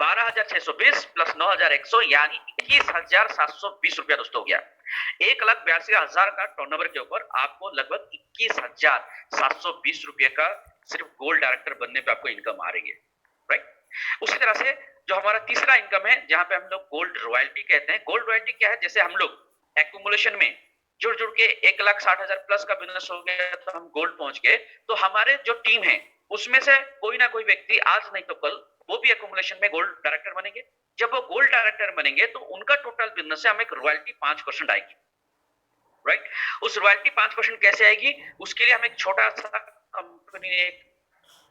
12,620 प्लस 9,100 यानी 21,720 रुपया दोस्तों हो गया। 1,82,000 का टर्नओवर के ऊपर आपको लगभग 21,720 रुपये का सिर्फ गोल्ड डायरेक्टर बनने पे आपको इनकम आ रही है, राइट। उसी तरह से जो हमारा तीसरा इनकम है, जहां पे हम लोग गोल्ड रॉयल्टी कहते हैं। गोल्ड रॉयल्टी क्या है, जैसे हम लोग एक्यूमुलेशन में जुड़ जुड़ के 1,60,000 प्लस का बिजनेस हो गया तो हम गोल्ड पहुंच गए, तो हमारे जो टीम है उसमें से कोई ना कोई व्यक्ति आज नहीं तो कल वो भी एक्यूमुलेशन में गोल्ड डायरेक्टर बनेंगे। जब वो गोल्ड डायरेक्टर बनेंगे तो उनका टोटल बिजनेस से हमें एक रॉयल्टी 5% आएगी, राइट। उस रॉयल्टी 5% कैसे आएगी, उसके लिए हम एक छोटा सा कंपनी,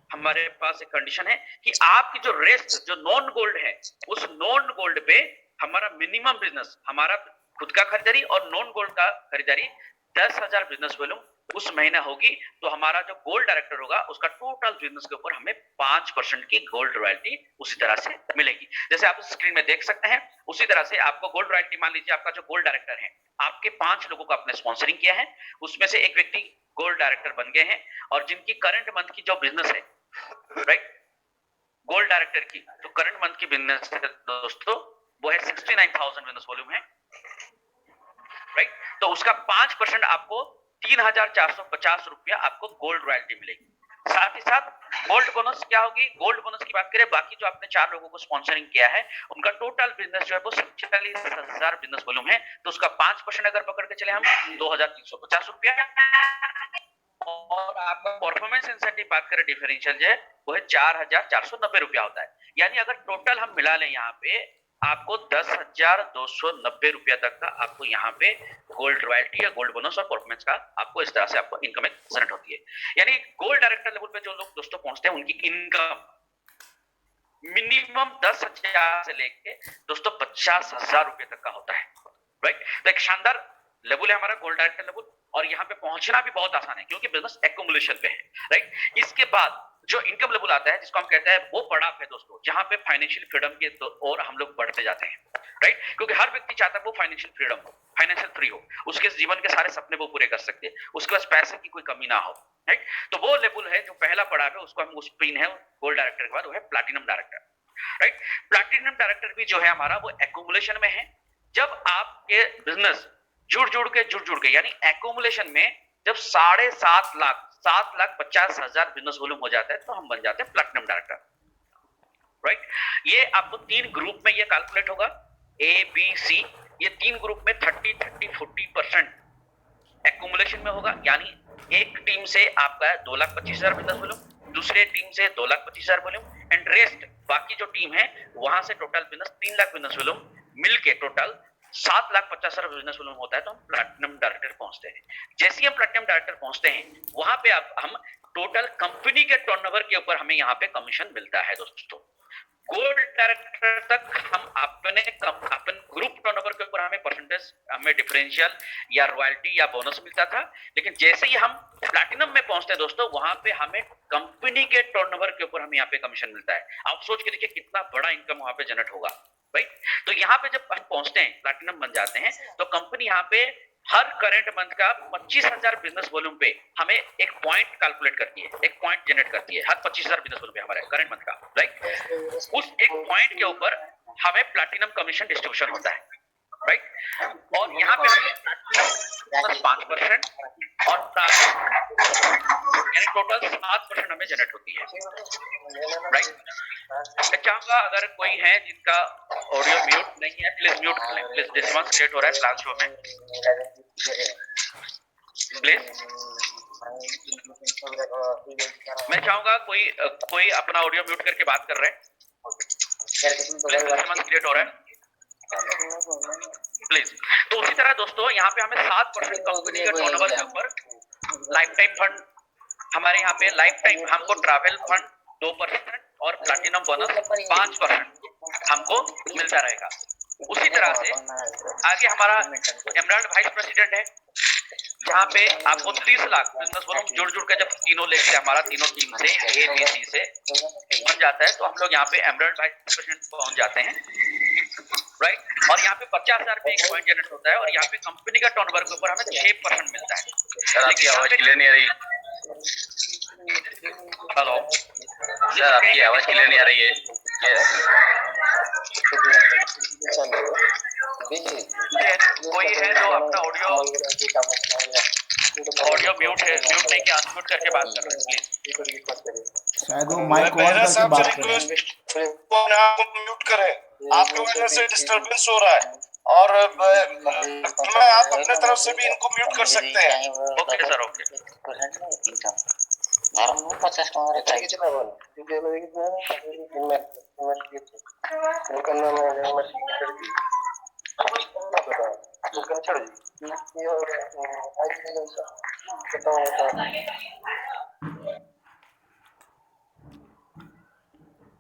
हमारे पास एक कंडीशन है कि आपकी जो रेस्ट जो नॉन गोल्ड है, उस नॉन गोल्ड पे हमारा मिनिमम बिजनेस, हमारा खुद का खरीदारी और नॉन गोल्ड का खरीदारी 10,000 बिजनेस वॉल्यूम उस महीना होगी, तो हमारा जो गोल्ड डायरेक्टर होगा उसका टोटल बिजनेस के ऊपर हमें 5% की गोल्ड रॉयल्टी उसी तरह से मिलेगी। जैसे आप स्क्रीन में देख सकते हैं, उसी तरह से आपको गोल्ड रॉयल्टी, मान लीजिए आपका जो गोल्ड डायरेक्टर है, आपके 5 लोगों को आपने स्पॉन्सरिंग किया है, उसमें से एक व्यक्ति गोल्ड डायरेक्टर बन गए हैं और जिनकी करंट मंथ की जो बिजनेस है, राइट, गोल्ड डायरेक्टर की जो करंट मंथ की बिजनेस है दोस्तों, वो है 69,000 बिजनेस वॉल्यूम है, राइट। तो उसका 5% आपको 3,450 रुपया आपको गोल्ड रॉयल्टी मिलेगी। साथ ही साथ गोल्ड बोनस क्या होगी, गोल्ड बोनस की बात करें, बाकी जो आपने 4 लोगों को स्पॉन्सरिंग किया है उनका टोटल बिजनेस जो है वो 40,000 बिजनेस वॉल्यूम है, तो उसका 5% अगर पकड़ के चले हम 2,350 रुपया, और आपका परफॉर्मेंस इंसेंटिव बात करें डिफरेंशियल जो है वो है 4,490 रुपया होता है। यानी अगर टोटल हम मिला लें यहाँ पे आपको 10,290 रुपया तक का आपको यहाँ पे गोल्ड रॉयल्टी या गोल्ड बोनस और परफॉर्मेंस का आपको इस तरह से आपको इनकम जनरेट होती है। यानी गोल्ड डायरेक्टर लेवल पे जो लोग दोस्तों पहुंचते हैं उनकी इनकम मिनिमम 10,000 से लेके दोस्तों 50,000 रुपए तक का होता है, राइट। तो एक शानदार लेवल है हमारा गोल्ड डायरेक्टर लेवल, और यहाँ पे पहुंचना भी बहुत आसान है क्योंकि बिजनेस एक्यूमुलेशन पे है, राइट। इसके बाद जो इनकम लेवल आता है जिसको हम कहते हैं वो पड़ाव है दोस्तों, जहां पे फाइनेंशियल फ्रीडम के और हम लोग बढ़ते जाते हैं, राइट। क्योंकि हर व्यक्ति चाहता है वो फाइनेंशियल फ्रीडम हो, फाइनेंशियल फ्री हो, उसके जीवन के सारे सपने वो पूरे कर सकते, उसके पास पैसे की कोई कमी ना हो, राइट। तो वो लेवल है जो पहला पड़ाव है, उसको हम उस पिन है गोल्ड डायरेक्टर के बाद वो है platinum director, right. Platinum director भी जो है हमारा वो एक्यूमुलेशन में है। जब आपके बिजनेस जुड़ जुड़ के यानी एक्यूमुलेशन में जब 7,50,000 बिजनेस वॉल्यूम हो जाता है तो हम बन जाते हैं प्लैटिनम डायरेक्टर, राइट। ये आपको 3 ग्रुप में ये कैलकुलेट होगा, ए बी सी, ये 3 ग्रुप में 30-40% एक्यूमुलेशन में होगा। यानी एक टीम से आपका 2,25,000 बिजनेस वॉल्यूम, दूसरे टीम से 2,25,000 वॉल्यूम, एंड रेस्ट बाकी जो टीम है वहां से total business 3 lakh business volume मिलके टोटल 7,50,000 बिजनेस वॉल्यूम होता है, तो हम प्लैटिनम डायरेक्टर पहुंचते हैं। जैसे ही हम प्लैटिनम डायरेक्टर पहुंचते हैं वहां पे अब हम टोटल कंपनी के टर्नओवर के ऊपर हमें यहाँ पे कमीशन मिलता है दोस्तों। गोल्ड डायरेक्टर तक हम अपने ग्रुप टर्नओवर के ऊपर हमें परसेंटेज, हमें डिफरेंशियल या रॉयल्टी या बोनस मिलता था, लेकिन जैसे ही हम प्लैटिनम में पहुंचते हैं दोस्तों वहां पे हमें कंपनी के टर्नओवर के ऊपर हमें यहाँ पे कमीशन मिलता है। आप सोच के देखिए कितना बड़ा इनकम वहां पे जनरेट होगा, राइट। तो यहाँ पे जब हम पहुंचते हैं, प्लैटिनम बन जाते हैं, तो कंपनी यहाँ पे हर करंट मंथ का 25,000 बिजनेस वॉल्यूम पे हमें एक पॉइंट कैलकुलेट करती है, एक पॉइंट जनरेट करती है हर 25,000 बिजनेस वॉल्यूम पे हमारे करंट मंथ का, राइट। उस एक पॉइंट के ऊपर हमें प्लैटिनम कमीशन डिस्ट्रीब्यूशन होता है, राइट। और यहाँ पे हमें 5% और यानी टोटल 7% हमें जनरेट होती है, राइट। मैं चाहूंगा अगर कोई है जिनका ऑडियो म्यूट नहीं है प्लीज म्यूट कर लें, प्लीज डिस्टर्बेंस क्रिएट हो रहा है क्लास शो में, प्लीज। मैं चाहूंगा कोई अपना ऑडियो म्यूट करके बात कर रहे हैं, प्लीज डिस्टर्बेंस क्रिएट हो रहा है प्लीज। तो उसी तरह दोस्तों यहाँ पे हमें 7% कंपनी के टर्नओवर के ऊपर लाइफ टाइम फंड, हमारे यहाँ पे लाइफ टाइम हमको ट्रैवल फंड 2% और प्लैटिनम बोनस 5% हमको मिलता रहेगा। उसी तरह से आगे हमारा एमराल्ड वाइस प्रेसिडेंट है, जहाँ पे आपको 30 लाख बिजनेस वॉल्यूम जुड़ के जब तीनों लेग से हमारा तीनों टीम से ए बी सी से बन जाता है तो हम लोग यहाँ पे एमराल्ड वाइस प्रेसिडेंट पहुंच जाते हैं, राइट। और यहाँ पे 50,000 पे एक पॉइंट जनरेट होता है और यहाँ पे कंपनी का टर्नओवर के ऊपर हमें 6% मिलता है। सर आपकी आवाज क्लियर नहीं आ रही। हेलो सर आपकी आवाज क्लियर नहीं आ रही है। कोई है जो अपना ऑडियो ऑडियो म्यूट है, म्यूट नहीं किया, अनम्यूट करके बात कर रहे हैं प्लीज। शायद वो माइक ऑन करके बात कर रहे हैं। अपने आप को म्यूट करें, आपकी वजह से डिस्टरबेंस हो रहा है और मैं आप अपने तरफ से भी इनको म्यूट कर सकते हैं। Okay sir, okay.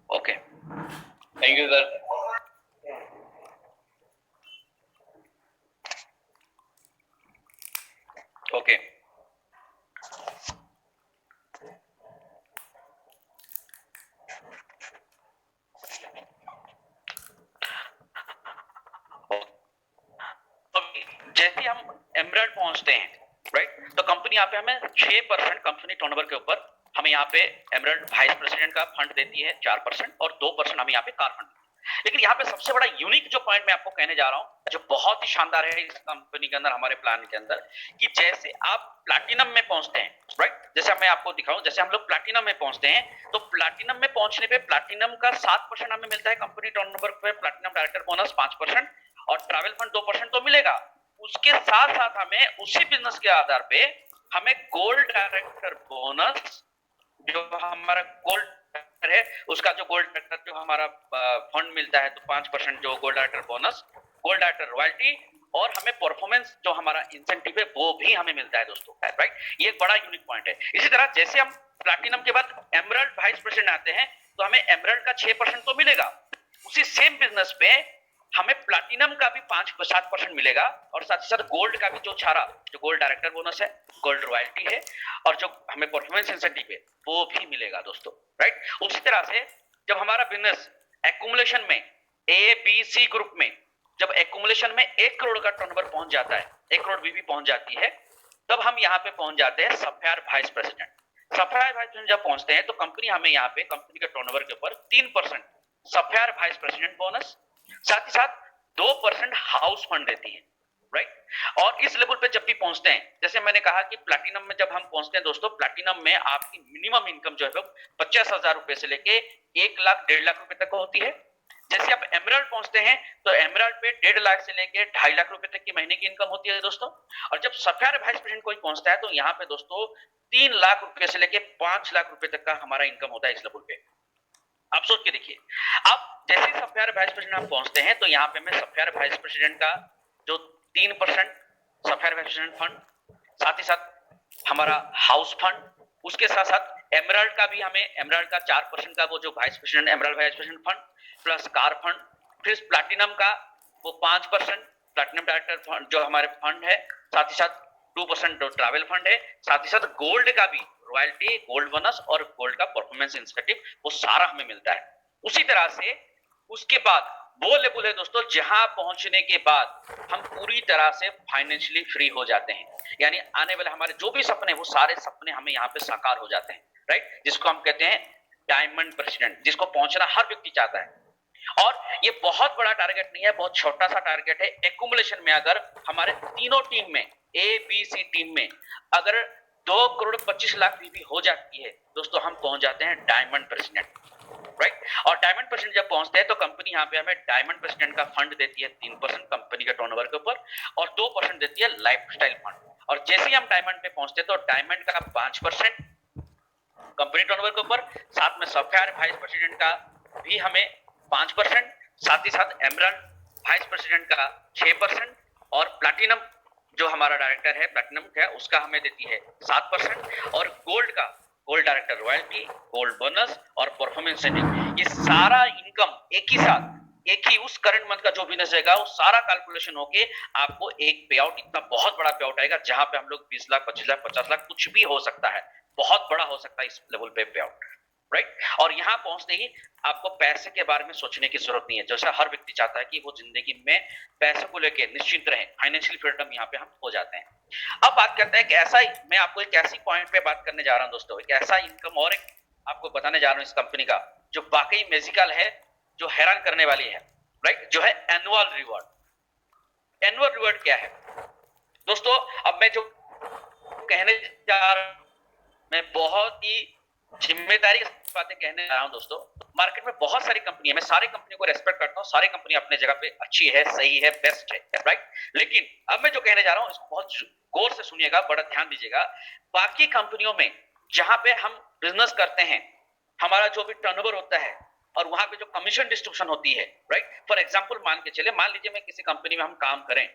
Okay, thank you sir. Okay. जैसे ही हम एमराल्ड पहुंचते हैं, राइट, तो कंपनी यहाँ पे हमें 6% कंपनी टर्नओवर के ऊपर हमें यहाँ पे एमराल्ड वाइस प्रेसिडेंट का फंड देती है 4% और 2% हमें यहाँ पे कार फंड। लेकिन यहाँ पे सबसे बड़ा यूनिक जो पॉइंट मैं आपको कहने जा रहा हूँ, जो बहुत ही शानदार है इस कंपनी के अंदर, हमारे प्लान के अंदर, कि जैसे आप प्लैटिनम में पहुंचते हैं, राइट, जैसे मैं आपको दिखाऊं, जैसे हम लोग प्लैटिनम में पहुंचते हैं, तो प्लैटिनम में पहुंचने पे प्लैटिनम का 7% हमें मिलता है कंपनी टर्नओवर पे, प्लैटिनम डायरेक्टर बोनस 5% और ट्रैवल फंड 2% तो मिलेगा। उसके साथ साथ हमें उसी बिजनेस के आधार पे हमें गोल्ड डायरेक्टर बोनस, जो हमारा गोल्ड डायरेक्टर है उसका जो गोल्ड डायरेक्टर जो हमारा फंड मिलता है, तो 5% जो gold director bonus, gold director royalty और हमें परफॉर्मेंस जो हमारा इंसेंटिव है वो भी हमें मिलता है दोस्तों, राइट। ये एक बड़ा यूनिक पॉइंट है। इसी तरह जैसे हम प्लैटिनम के बाद एमराल्ड वाइस प्रेसिडेंट आते हैं तो हमें एमराल्ड का 6% तो मिलेगा। उसी सेम बिजनेस पे हमें प्लैटिनम का भी 5-7% मिलेगा और साथ ही साथ गोल्ड का भी जो गोल्ड डायरेक्टर बोनस है, गोल्ड रॉयल्टी है और जो हमें परफॉर्मेंस इंसेंटिव है वो भी मिलेगा दोस्तों, राइट। उसी तरह से जब हमारा बिजनेस एक्यूमुलेशन में ABC ग्रुप में जब एक्यूमुलेशन में 1 करोड़ का टर्नओवर पहुंच जाता है, 1 करोड़ भी पहुंच जाती है, तब हम यहाँ पे पहुंच जाते हैं sapphire vice president. Sapphire vice president जब पहुंचते हैं तो कंपनी हमें यहाँ पे कंपनी के टर्नओवर के ऊपर 3% सफायर वाइस प्रेसिडेंट बोनस, साथ ही साथ 2% हाउस फंड देती है, राइट। और इस लेवल पे जब भी पहुंचते हैं, जैसे मैंने कहा कि प्लैटिनम में जब हम पहुंचते हैं दोस्तों, प्लैटिनम में आपकी मिनिमम इनकम जो है 50,000 रुपए से लेके 1 लाख 1.5 लाख रुपए तक होती है। जैसे आप एमराल्ड पहुंचते हैं तो एमराल्ड पे 1.5 लाख से लेके 2.5 लाख रुपए तक की महीने की इनकम होती है दोस्तों। और जब सफायर वाइस प्रेसिडेंट कोई पहुंचता है तो यहाँ पे दोस्तों 3 लाख रुपए से लेके 5 लाख रुपए तक का हमारा इनकम होता है इस लेवल पे। आप सोच के देखिए, आप जैसे ही सफायर वाइस प्रेसिडेंट हम पहुंचते हैं तो यहाँ पे हमें सफायर वाइस प्रेसिडेंट का जो 3% सफायर वाइस प्रेसिडेंट फंड, साथ ही साथ हमारा हाउस फंड, उसके साथ साथ एमराल्ड का भी हमें एमराल्ड का 4% का वो जो vice president emerald vice president fund plus car fund, फिर प्लैटिनम का वो 5% प्लैटिनम डायरेक्टर फंड जो हमारे फंड है, साथ ही साथ 2% जो ट्रैवल फंड है, साथ ही साथ गोल्ड का भी रॉयल्टी, गोल्ड बोनस और गोल्ड का परफॉर्मेंस इंसेंटिव, वो सारा हमें मिलता है। उसी तरह से उसके बाद वो लेवल है दोस्तों जहां पहुंचने के बाद हम पूरी तरह से फाइनेंशियली फ्री हो जाते हैं, यानी आने वाले हमारे जो भी सपने वो सारे सपने हमें यहाँ पे साकार हो जाते हैं, राइट, जिसको हम कहते हैं डायमंड प्रेसिडेंट, जिसको पहुंचना हर व्यक्ति चाहता है। और ये बहुत बड़ा टारगेट नहीं है, बहुत छोटा सा टारगेट है। एक्यूमुलेशन में अगर हमारे तीनों टीम में, ABC टीम में अगर 2 करोड़ 25 लाख भी हो जाती है दोस्तों, हम पहुंच जाते हैं डायमंड प्रेसिडेंट, राइट। और डायमंड प्रेसिडेंट जब पहुंचते हैं तो कंपनी यहाँ पे हमें डायमंड प्रेसिडेंट का फंड देती है 3% कंपनी के टर्नओवर के ऊपर और 2% देती है लाइफस्टाइल फंड। और जैसे ही हम डायमंड पे पहुंचते हैं तो डायमंड का 5% कंपनी टर्नओवर के ऊपर, साथ में सफायर वाइस प्रेसिडेंट का भी हमें 5%, साथ ही साथ एमराल्ड वाइस प्रेसिडेंट का 6% और प्लैटिनम जो हमारा डायरेक्टर है प्लैटिनम का उसका हमें देती है 7% और गोल्ड का gold director royalty, gold bonus और परफॉर्मेंस इंसेंटिव, ये सारा इनकम एक ही साथ एक ही उस करंट मंथ का जो बिजनेस रहेगा वो सारा कैलकुलेशन होके आपको एक पे आउट, इतना बहुत बड़ा पे आउट आएगा जहां पे हम लोग 20 लाख 25 लाख 50 लाख कुछ भी हो सकता है, बहुत बड़ा हो सकता है इस लेवल पे आउट, राइट। और यहाँ पहुंचते ही आपको पैसे के बारे में सोचने की जरूरत नहीं है, जैसा हर व्यक्ति चाहता है कि वो जिंदगी में पैसे को लेकर निश्चिंत रहे, फाइनेंशियल फ्रीडम यहाँ पे हम हो जाते हैं। अब बात करते हैं कि ऐसा ही मैं आपको एक ऐसी पॉइंट पे बात करने जा रहा हूं दोस्तों, एक ऐसा इनकम और एक आपको बताने जा रहा हूं इस कंपनी का जो वाकई मैजिकल है, जो हैरान करने वाली है, राइट, जो है एनुअल रिवॉर्ड। एनुअल रिवॉर्ड क्या है दोस्तों? अब मैं जो कहने जा रहा हूं, मैं बहुत ही जिम्मेदारी के साथ बातें कहने जा रहा हूं दोस्तों। मार्केट में बहुत सारी कंपनी है, मैं सारी कंपनियों को रेस्पेक्ट करता हूं, सारी कंपनी अपने जगह पे अच्छी है, सही है, बेस्ट है, राइट। लेकिन अब मैं जो कहने जा रहा हूं इसको बहुत गौर से सुनिएगा, बड़ा ध्यान दीजिएगा। बाकी कंपनियों में जहां पे हम बिजनेस करते हैं, हमारा जो भी टर्नओवर होता है और वहां पे जो कमीशन डिस्ट्रीब्यूशन होती है, राइट। फॉर एग्जांपल मान के चले, मान लीजिए मैं किसी कंपनी में हम काम करें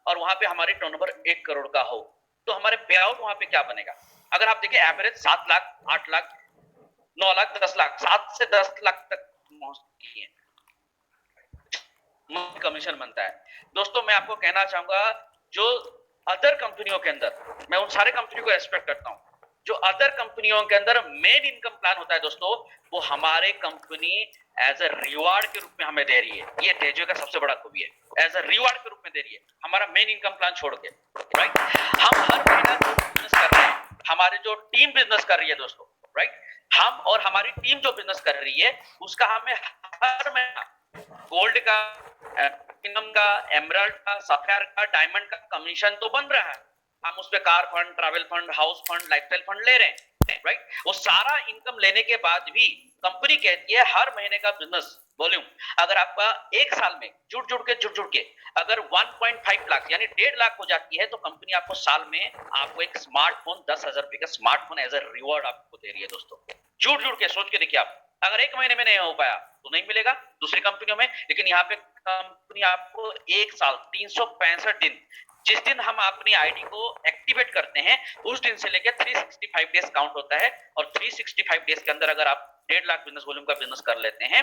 और वहां पे हमारी टर्नओवर 1 करोड़ का हो, तो हमारे पे आउट वहां पे क्या बनेगा? अगर आप देखिए एवरेज 7 लाख, 8 लाख, 9 लाख, 10 लाख, 7 से 10 लाख तक पहुंचती है, कमीशन बनता है। दोस्तों मैं आपको कहना चाहूंगा, जो अदर कंपनियों के अंदर, मैं उन सारे कंपनियों को रेस्पेक्ट करता हूं, जो अदर कंपनियों के अंदर मेन इनकम प्लान होता है दोस्तों, वो हमारे कंपनी एज ए रिवार्ड के रूप में हमें दे रही है। ये तेजो का सबसे बड़ा खूबी है, एज ए रिवार्ड के रूप में दे रही है, हमारा मेन इनकम प्लान छोड़ के, राइट। हम हर महीना जो बिजनेस कर रहे हैं, हमारी जो टीम बिजनेस कर रही है दोस्तों, राइट, हम और हमारी टीम जो बिजनेस कर रही है, उसका हमें हर महीना गोल्ड का, प्लैटिनम का, एमराल्ड का, सफायर का, डायमंड का कमीशन तो बन रहा है। हम उस पे car fund, travel fund, house fund, lifestyle fund ले रहे हैं, राइट। वो सारा इनकम लेने के बाद भी कंपनी कहती है हर महीने का बिजनेस वॉल्यूम अगर आपका एक साल में जुड़ जुड़ के अगर 1.5 लाख यानी 1.5 लाख हो जाती है, तो कंपनी आपको साल में आपको एक स्मार्टफोन, 10,000 रुपए का स्मार्टफोन एज ए रिवॉर्ड आपको दे रही है दोस्तों। जुड़ के सोच के देखिए, आप अगर एक महीने में नहीं हो पाया तो नहीं मिलेगा दूसरी कंपनियों में, लेकिन यहाँ पे कंपनी आपको एक साल 365 दिन, जिस दिन हम अपनी आईडी को एक्टिवेट करते हैं उस दिन से लेकर 365 डेज काउंट होता है, और 365 डेज के अंदर अगर आप 1.5 लाख बिजनेस वॉल्यूम का बिजनेस कर लेते हैं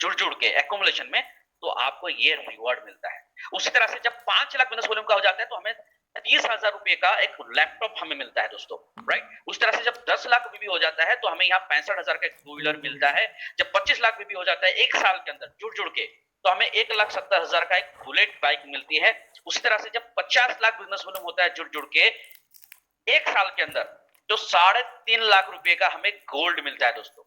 जुड़ के एक्यूमुलेशन में, तो आपको ये रिवॉर्ड मिलता है। उसी तरह से जब 5 लाख बिजनेस वॉल्यूम का हो जाता है तो हमें 30,000 रुपए का एक लैपटॉप हमें मिलता है दोस्तों, राइट। उस तरह से जब 10 लाख भी हो जाता है तो हमें यहाँ 65,000 का एक 2 व्हीलर मिलता है। जब 25 लाख भी हो जाता है एक साल के अंदर जुड़ के, तो हमें 1,70,000 का एक बुलेट बाइक मिलती है। उसी तरह से जब 50 लाख बिजनेस वॉल्यूम होता है जुड़ के एक साल के अंदर, तो 3.5 लाख रुपए का हमें गोल्ड मिलता है दोस्तों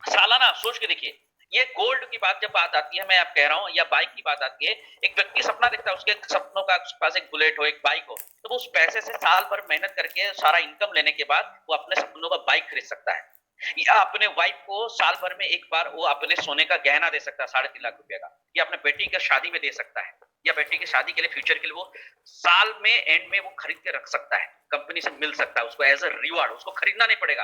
सालाना। सोच के देखिए, ये गोल्ड की बात जब बात आती है, मैं आप कह रहा हूं, या बाइक की बात आती है, एक व्यक्ति सपना देखता है, उसके सपनों का उसके पास एक बुलेट हो, एक बाइक हो, तो वो उस पैसे से साल भर मेहनत करके सारा इनकम लेने के बाद वो अपने सपनों का बाइक खरीद सकता है, या अपने वाइफ को साल भर में एक बार वो अपने सोने का गहना दे सकता है 3.5 लाख रुपए का, या अपने बेटी की शादी में दे सकता है, या बेटी की शादी के लिए फ्यूचर के लिए वो साल में एंड में वो खरीद के रख सकता है, कंपनी से मिल सकता है उसको एज ए रिवार्ड। उसको खरीदना नहीं पड़ेगा,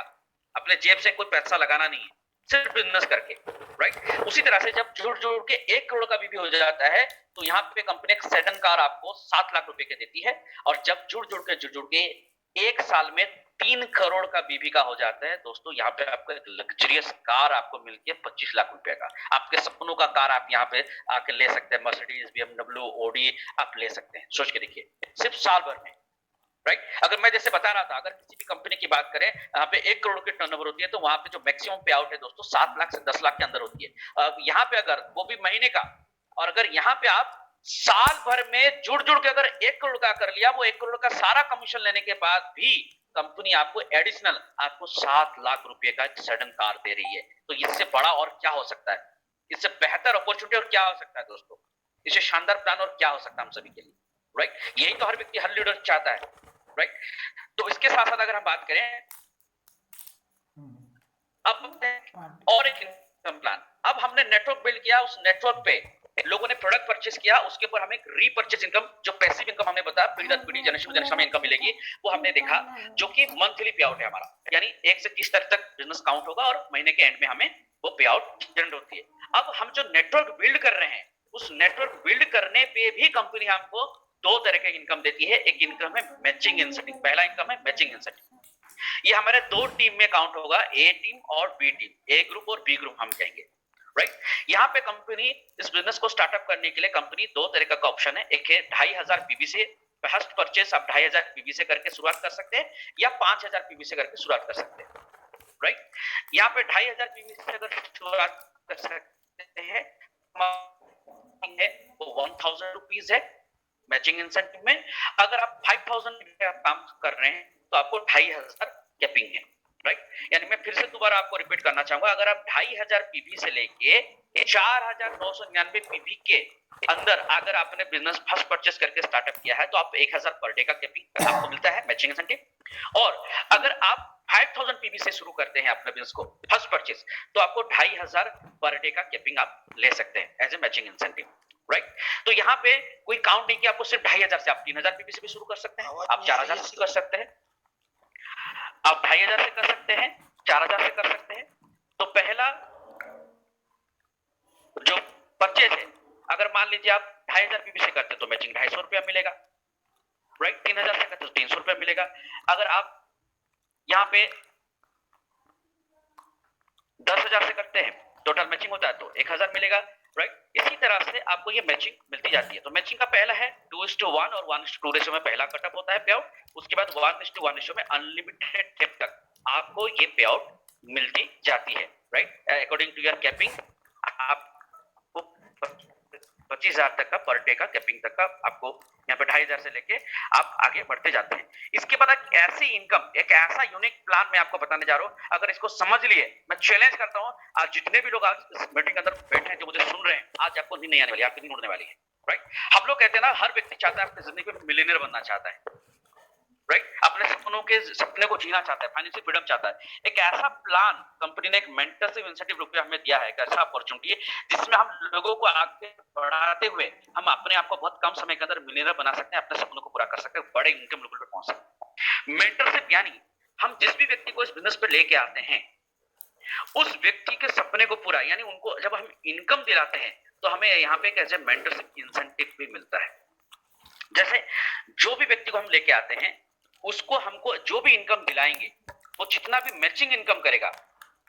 अपने जेब से कोई पैसा लगाना नहीं है, सिर्फ बिजनेस करके, राइट। उसी तरह से जब जुड़ के 1 करोड़ का भी हो जाता है, तो यहाँ पे कंपनी एक सेडन कार आपको 7 लाख रुपए के देती है, और जब जुड़ के एक साल में 3 करोड़ का बीबी का हो जाता है दोस्तों, यहाँ पे आपको एक लग्जरियस कार आपको मिलती है 25 लाख रुपए का। आपके सपनों का कार आप यहाँ पे आके ले सकते हैं, मर्सिडीज, BMW, ऑडी आप ले सकते हैं। सोच के देखिए, सिर्फ साल भर में, राइट। अगर मैं जैसे बता रहा था, अगर किसी भी कंपनी की बात करें, यहाँ पे 1 करोड़ की टर्नओवर होती है, तो वहां पे जो मैक्सिमम पे आउट है दोस्तों 7 लाख से 10 लाख के अंदर होती है। यहाँ पे अगर वो भी महीने का, और अगर यहाँ पे आप साल भर में जुड़ के अगर 1 करोड़ का कर लिया, वो 1 करोड़ का सारा कमीशन लेने के बाद भी कंपनी आपको एडिशनल आपको 7 लाख रुपए का सडन कार दे रही है। तो इससे बड़ा और क्या हो सकता है, इससे बेहतर अपॉर्चुनिटी और क्या हो सकता है दोस्तों, इससे शानदार प्लान और क्या हो सकता है हम सभी के लिए, राइट। यही तो हर व्यक्ति, हर लीडर चाहता है, राइट। तो इसके साथ साथ अगर हम बात करें अब और एक इनकम प्लान, अब हमने नेटवर्क बिल्ड किया, उस नेटवर्क पे लोगों ने प्रोडक्ट परचेस किया, उसके ऊपर हमें रीपरचेस इनकम, जो पैसिव इनकम हमने बताया पीढ़ी दर पीढ़ी जनरेशन में इनकम मिलेगी, वो हमने देखा, जो कि मंथली पे आउट है हमारा, यानी 1 से 30 तारीख तक बिजनेस काउंट होगा और महीने के एंड में हमें वो पे आउट जनरेट होती है। अब हम जो नेटवर्क बिल्ड कर रहे हैं, उस नेटवर्क बिल्ड करने पे भी कंपनी हमको 2 तरह के इनकम देती है। एक इनकम है मैचिंग इंसेंटिव, पहला इनकम है मैचिंग इंसेंटिव। ये हमारे 2 टीम में काउंट होगा, ए टीम और बी टीम, ए ग्रुप और बी ग्रुप हम कहेंगे, राइट। यहाँ पे कंपनी इस बिजनेस को स्टार्टअप करने के लिए कंपनी 2 तरीके का ऑप्शन है। एक है 2,500 पीवी से, फर्स्ट परचेस आप 2,500 पीवी से करके शुरुआत कर सकते हैं, या 5,000 पीवी से करके शुरुआत कर सकते हैं, राइट। यहाँ पे 2,500 पीवी से अगर शुरुआत कर सकते हैं वो 1,000 रुपीज है मैचिंग इंसेंटिव में। अगर आप 5,000 काम कर रहे हैं तो आपको 2,500 कैपिंग है, राइट। यानी मैं फिर से दोबारा आपको रिपीट करना चाहूंगा, अगर आप 2500 पीवी से लेके 4999 पीवी के अंदर अगर आपने बिजनेस फर्स्ट परचेस करके स्टार्टअप किया है तो आप 1000 पर डे का कैपिंग आपको मिलता है मैचिंग इंसेंटिव। और अगर आप 5000 पीवी से शुरू करते हैं अपने बिजनेस को फर्स्ट परचेस, तो आपको 2500 पर डे का कैपिंग आप ले सकते हैं as a matching incentive, right. तो यहाँ पे कोई काउंट नहीं कि आपको सिर्फ 2500 से, आप 3000 पीवी से भी शुरू कर सकते हैं, आप 4000 से कर सकते हैं, आप 2500 से कर सकते हैं, 4000 से कर सकते हैं। तो पहला जो परचेज है, अगर मान लीजिए आप 2500 पीवी से करते हैं तो मैचिंग 250 रुपया मिलेगा, राइट। 3000 से करते तो 300 रुपया मिलेगा। अगर आप यहाँ पे 10,000 से करते हैं, टोटल मैचिंग होता है तो 1000 मिलेगा, राइट। इसी तरह से आपको ये मैचिंग मिलती जाती है। तो मैचिंग का पहला है 2:1 और 1:2 रेशो में पहला कटअप होता है पे आउट, उसके बाद 1:1 रेशो में अनलिमिटेड टेप तक आपको ये पे आउट मिलती जाती है, right. According to your capping आपको 25,000 तक का पर डे का कैपिंग तक का आपको यहाँ पे 2500 से लेके आप आगे बढ़ते जाते हैं। इसके बाद एक ऐसी इनकम, एक ऐसा यूनिक प्लान मैं आपको बताने जा रहा हूँ, अगर इसको समझ लिए, मैं चैलेंज करता हूँ आज जितने भी लोग आज इस मीटिंग के अंदर बैठे हैं जो मुझे सुन रहे हैं, आज आपको नींद नहीं आने वाली, आपकी नींद उड़ने वाली है, राइट। हम लोग कहते हैं ना, हर व्यक्ति चाहता है अपनी जिंदगी में मिलियनेयर बनना चाहता है, राइट। अपने सपने को जीना चाहता है, फाइनेंशियल फ्रीडम चाहता है। एक ऐसा प्लान कंपनी ने एक मेंटरशिप इंसेंटिव रूप में हमें दिया है, एक ऐसा अपॉर्चुनिटी है जिसमें हम लोगों को आगे बढ़ाते हुए हम अपने आप को बहुत कम समय के अंदर मिलियनेयर बना सकते हैं, अपने सपनों को पूरा कर सकते हैं, बड़े इनकम लेवल पे पहुंच सकते हैं। मेंटरशिप यानी हम जिस भी व्यक्ति को इस बिजनेस पे लेके आते हैं, उस व्यक्ति के सपने को पूरा, यानी उनको जब हम इनकम दिलाते हैं तो हमें यहाँ पे कैसे मेंटरशिप इंसेंटिव भी मिलता है। जैसे जो भी व्यक्ति को हम लेके आते हैं उसको हमको जो भी इनकम दिलाएंगे, वो जितना भी मैचिंग इनकम करेगा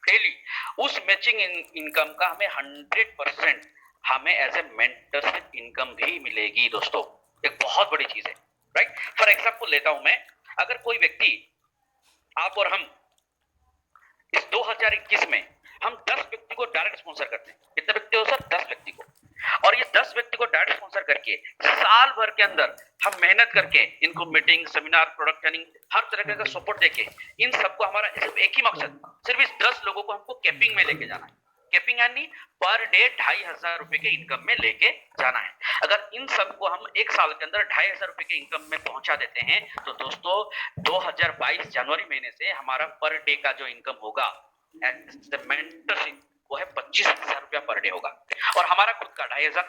डेली, उस मैचिंग इनकम का हमें 100% हमें एज ए मेंटरशिप इनकम भी मिलेगी दोस्तों। एक बहुत बड़ी चीज है, राइट। फॉर एग्जांपल लेता हूं मैं, अगर कोई व्यक्ति, आप और हम इस 2021 में हम 10 व्यक्ति को डायरेक्ट स्पॉन्सर करते हैं। कितने व्यक्ति हो सर? 10 व्यक्ति को। और ये 10 व्यक्ति को डायरेक्ट स्पॉन्सर करके साल भर के अंदर हम मेहनत करके इनको मीटिंग, सेमिनार, प्रोडक्ट ट्रेनिंग, हर तरह का सपोर्ट देके इन सबको हमारा सिर्फ एक ही मकसद, सिर्फ इस 10 लोगों को हमको कैपिंग में लेके जाना है। कैपिंग यानी पर डे 2500 रुपए के इनकम में लेके जाना है। अगर इन सबको हम एक साल के अंदर 2500 रुपए के इनकम में पहुंचा देते हैं तो दोस्तों 2022 जनवरी महीने से हमारा पर डे का जो इनकम होगा मेंटरशिप वो है 25,000 रुपया पर डे होगा। और हमारा खुद का 2500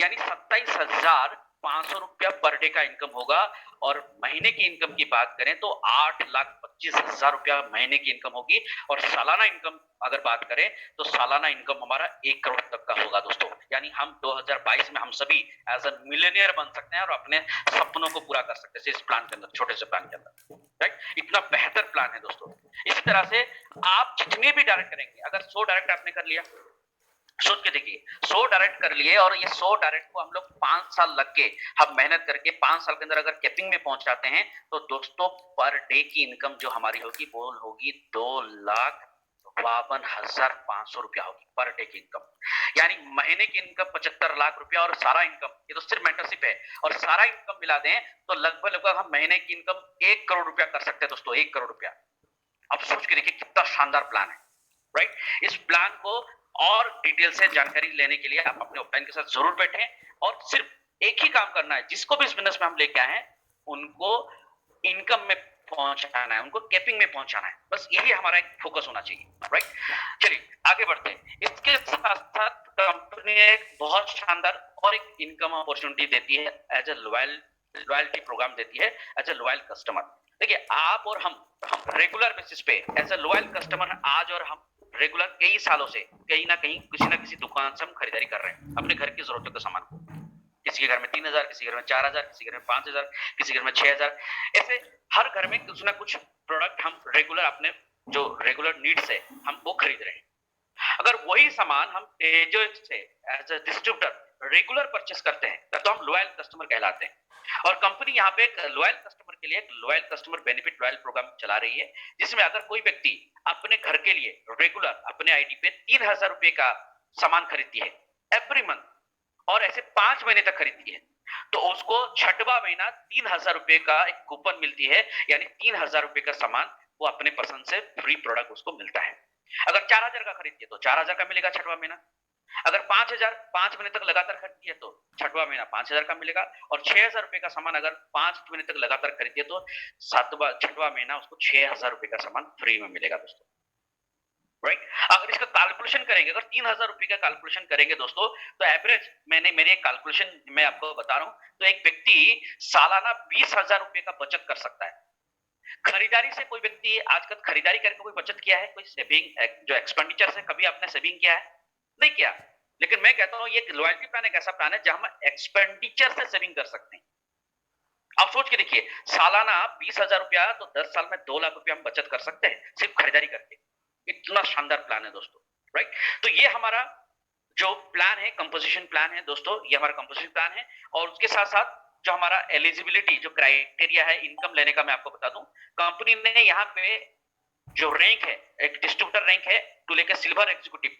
यानी 27,500 रुपया पर डे का इनकम होगा। और महीने की इनकम की बात करें तो 8,25,000 रुपया महीने की इनकम होगी। और सालाना इनकम अगर बात करें तो सालाना इनकम हमारा 1 करोड़ तक का होगा दोस्तों। यानी हम 2022 में हम सभी एज अ मिलियनियर बन सकते हैं और अपने सपनों को पूरा कर सकते हैं इस प्लान के अंदर, छोटे से प्लान के अंदर, राइट। इतना बेहतर प्लान है दोस्तों। इसी तरह से आप जितने भी डायरेक्ट करेंगे, अगर 100 डायरेक्ट आपने कर लिया, सोच के देखिए 100 डायरेक्ट कर लिए और ये 100 डायरेक्ट को हम लोग 5 साल लग के हम मेहनत करके 5 साल के अंदर अगर कैपिंग में पहुंचाते हैं तो दोस्तों पर डे की इनकम जो हमारी होगी वो होगी 2,52,500 रुपया होगी पर डे की इनकम। यानी महीने की इनकम 75 लाख रुपया और सारा इनकम, ये तो सिर्फ मेंटरशिप है, और सारा इनकम मिला दें तो लगभग हम महीने की इनकम 1 करोड़ रुपया कर सकते हैं दोस्तों, 1 करोड़ रुपया। अब सोच के देखिए कितना शानदार प्लान है, राइट। इस प्लान को और डिटेल से जानकारी लेने के लिए आप अपने ऑफलाइन के साथ जरूर बैठें और सिर्फ एक ही काम करना है, जिसको भी इस बिजनेस में हम लेके आए हैं उनको इनकम में पहुंचाना है, उनको कैपिंग में पहुंचाना है, बस यही हमारा एक फोकस होना चाहिए, राइट। चलिए आगे बढ़ते हैं। इसके साथ साथ कंपनी एक बहुत शानदार और एक इनकम अपॉर्चुनिटी देती है एज ए लॉयल्टी प्रोग्राम देती है एज ए लॉयल कस्टमर। देखिए आप और हम रेगुलर बेसिस पे एज ए लॉयल कस्टमर आज और हम रेगुलर कई सालों से कहीं ना कहीं किसी ना किसी दुकान से हम खरीदारी कर रहे हैं अपने घर की जरूरतों के सामान को। किसी के घर में 3,000, किसी घर में 4,000, किसी घर में 5,000, किसी घर में 6,000, ऐसे हर घर में कुछ ना कुछ प्रोडक्ट हम रेगुलर अपने जो रेगुलर नीड्स है हम वो खरीद रहे हैं। अगर वही सामान हम तेजो से as a distributor regular purchase करते हैं तो हम लॉयल कस्टमर कहलाते हैं। और कंपनी यहाँ पे एक लॉयल कस्टमर के लिए एक loyal customer benefit loyal programme चला रही है, जिसमें अगर कोई व्यक्ति अपने घर के लिए रेगुलर अपने आईडी पे 3,000 रुपए का सामान खरीदती है एवरी मंथ और ऐसे 5 महीने तक खरीदती है तो उसको 6वां महीना 3,000 रुपए का एक कूपन मिलती है, यानी 3,000 रुपए का सामान वो अपने पसंद से फ्री प्रोडक्ट उसको मिलता है। अगर 4,000 का खरीदती है तो 4,000 का मिलेगा छठवां महीना। अगर 5,000 5 महीने तक लगातार खरीदती है तो छठवां महीना 5,000 का मिलेगा। और 6,000 रुपए का सामान अगर 5 महीने तक लगातार खरीदती है तो छठवां महीना उसको 6,000 रुपए का सामान फ्री में मिलेगा दोस्तों, राइट। अगर इसका कैलकुलेशन करेंगे, अगर 3,000 रुपए का कैलकुलेशन करेंगे दोस्तों, तो एवरेज मेरी एक कैलकुलेशन मैं आपको बता रहा हूं, तो एक व्यक्ति सालाना 20,000 रुपए का बचत कर सकता है। खरीदारी से कोई व्यक्ति आजकल खरीदारी करके कोई बचत किया है, कोई सेविंग जो एक्सपेंडिचर से कभी आपने सेविंग किया है? नहीं किया। लेकिन मैं कहता हूं ये लॉयल्टी प्लान एक ऐसा प्लान है जहां हम एक्सपेंडिचर से सेविंग कर सकते हैं। आप सोच के देखिए, सालाना 20,000 रुपया तो 10 साल में 2 लाख रुपया हम बचत कर सकते हैं सिर्फ खरीदारी करके। इतना शानदार प्लान है दोस्तों, राइट। तो ये हमारा जो प्लान है, कंपोजिशन प्लान है दोस्तों, ये हमारा कंपोजिशन प्लान है। और उसके साथ साथ जो हमारा एलिजिबिलिटी जो क्राइटेरिया है इनकम लेने का, मैं आपको बता दूं, कंपनी ने यहाँ पे जो रैंक है, एक डिस्ट्रीब्यूटर रैंक है टू लेकर सिल्वर एग्जीक्यूटिव,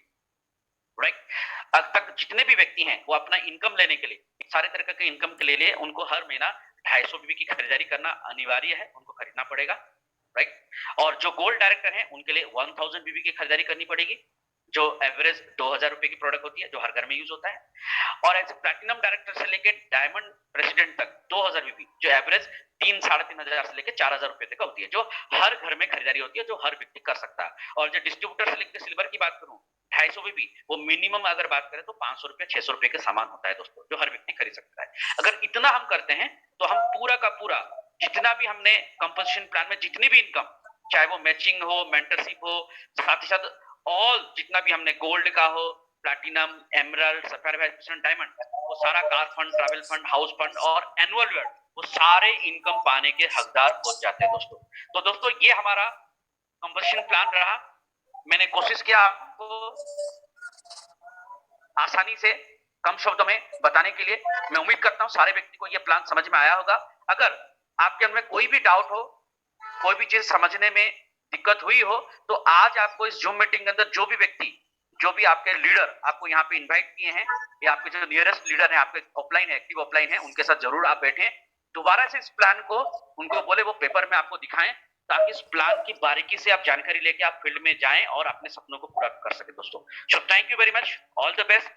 राइट। अब तक जितने भी व्यक्ति हैं वो अपना इनकम लेने के लिए, सारे तरह के इनकम के लिए उनको हर महीना 250 बीबी की खरीदारी करना अनिवार्य है, उनको खरीदना पड़ेगा, राइट। और जो गोल्ड डायरेक्टर हैं उनके लिए 1000 बीबी की खरीदारी करनी पड़ेगी, जो एवरेज 2,000 रुपए की प्रोडक्ट होती है, जो हर घर में यूज होता है। और ऐसे प्लैटिनम डायरेक्टर से लेके डायमंड प्रेसिडेंट तक 2,000 बीबी, जो एवरेज 3-3,500 से लेके 4,000 रुपए तक होती है, जो हर घर में खरीदारी होती है, जो हर व्यक्ति कर सकता है। और जो डिस्ट्रीब्यूटर से लेकर सिल्वर की बात करूं, 250 बीबी, वो मिनिमम अगर बात करें तो 500 रुपए 600 रुपए के सामान होता है दोस्तों, जो हर व्यक्ति खरीद सकता है। अगर इतना हम करते हैं तो हम पूरा का पूरा जितना भी हमने कंपोजिशन प्लान में जितनी भी इनकम, चाहे वो मैचिंग हो, मेंटरशिप हो, साथ ही साथ ऑल जितना भी हमने गोल्ड का हो, प्लैटिनम, एमराल्ड, सफायर, डायमंड, वो सारा car fund, travel fund, house fund और एनुअल रिवॉर्ड, वो सारे इनकम पाने के हकदार हो जाते हैं दोस्तों। तो दोस्तों ये हमारा कंपोजिशन प्लान रहा। मैंने कोशिश किया आपको आसानी से कम शब्दों में बताने के लिए। मैं उम्मीद करता हूं सारे व्यक्ति को यह प्लान समझ में आया होगा। अगर आपके मन में कोई भी डाउट हो, कोई भी चीज समझने में दिक्कत हुई हो, तो आज आपको इस जूम मीटिंग के अंदर जो भी व्यक्ति, जो भी आपके लीडर आपको यहाँ पे इनवाइट किए हैं, या आपके जो नियरेस्ट लीडर है, आपके ऑफलाइन है, एक्टिव ऑफलाइन है, उनके साथ जरूर आप बैठें, दोबारा से इस प्लान को उनको बोले वो पेपर में आपको दिखाएं, ताकि इस प्लान की बारीकी से आप जानकारी लेके आप फील्ड में जाएं और अपने सपनों को पूरा कर सके दोस्तों। So thank you very much, all the best.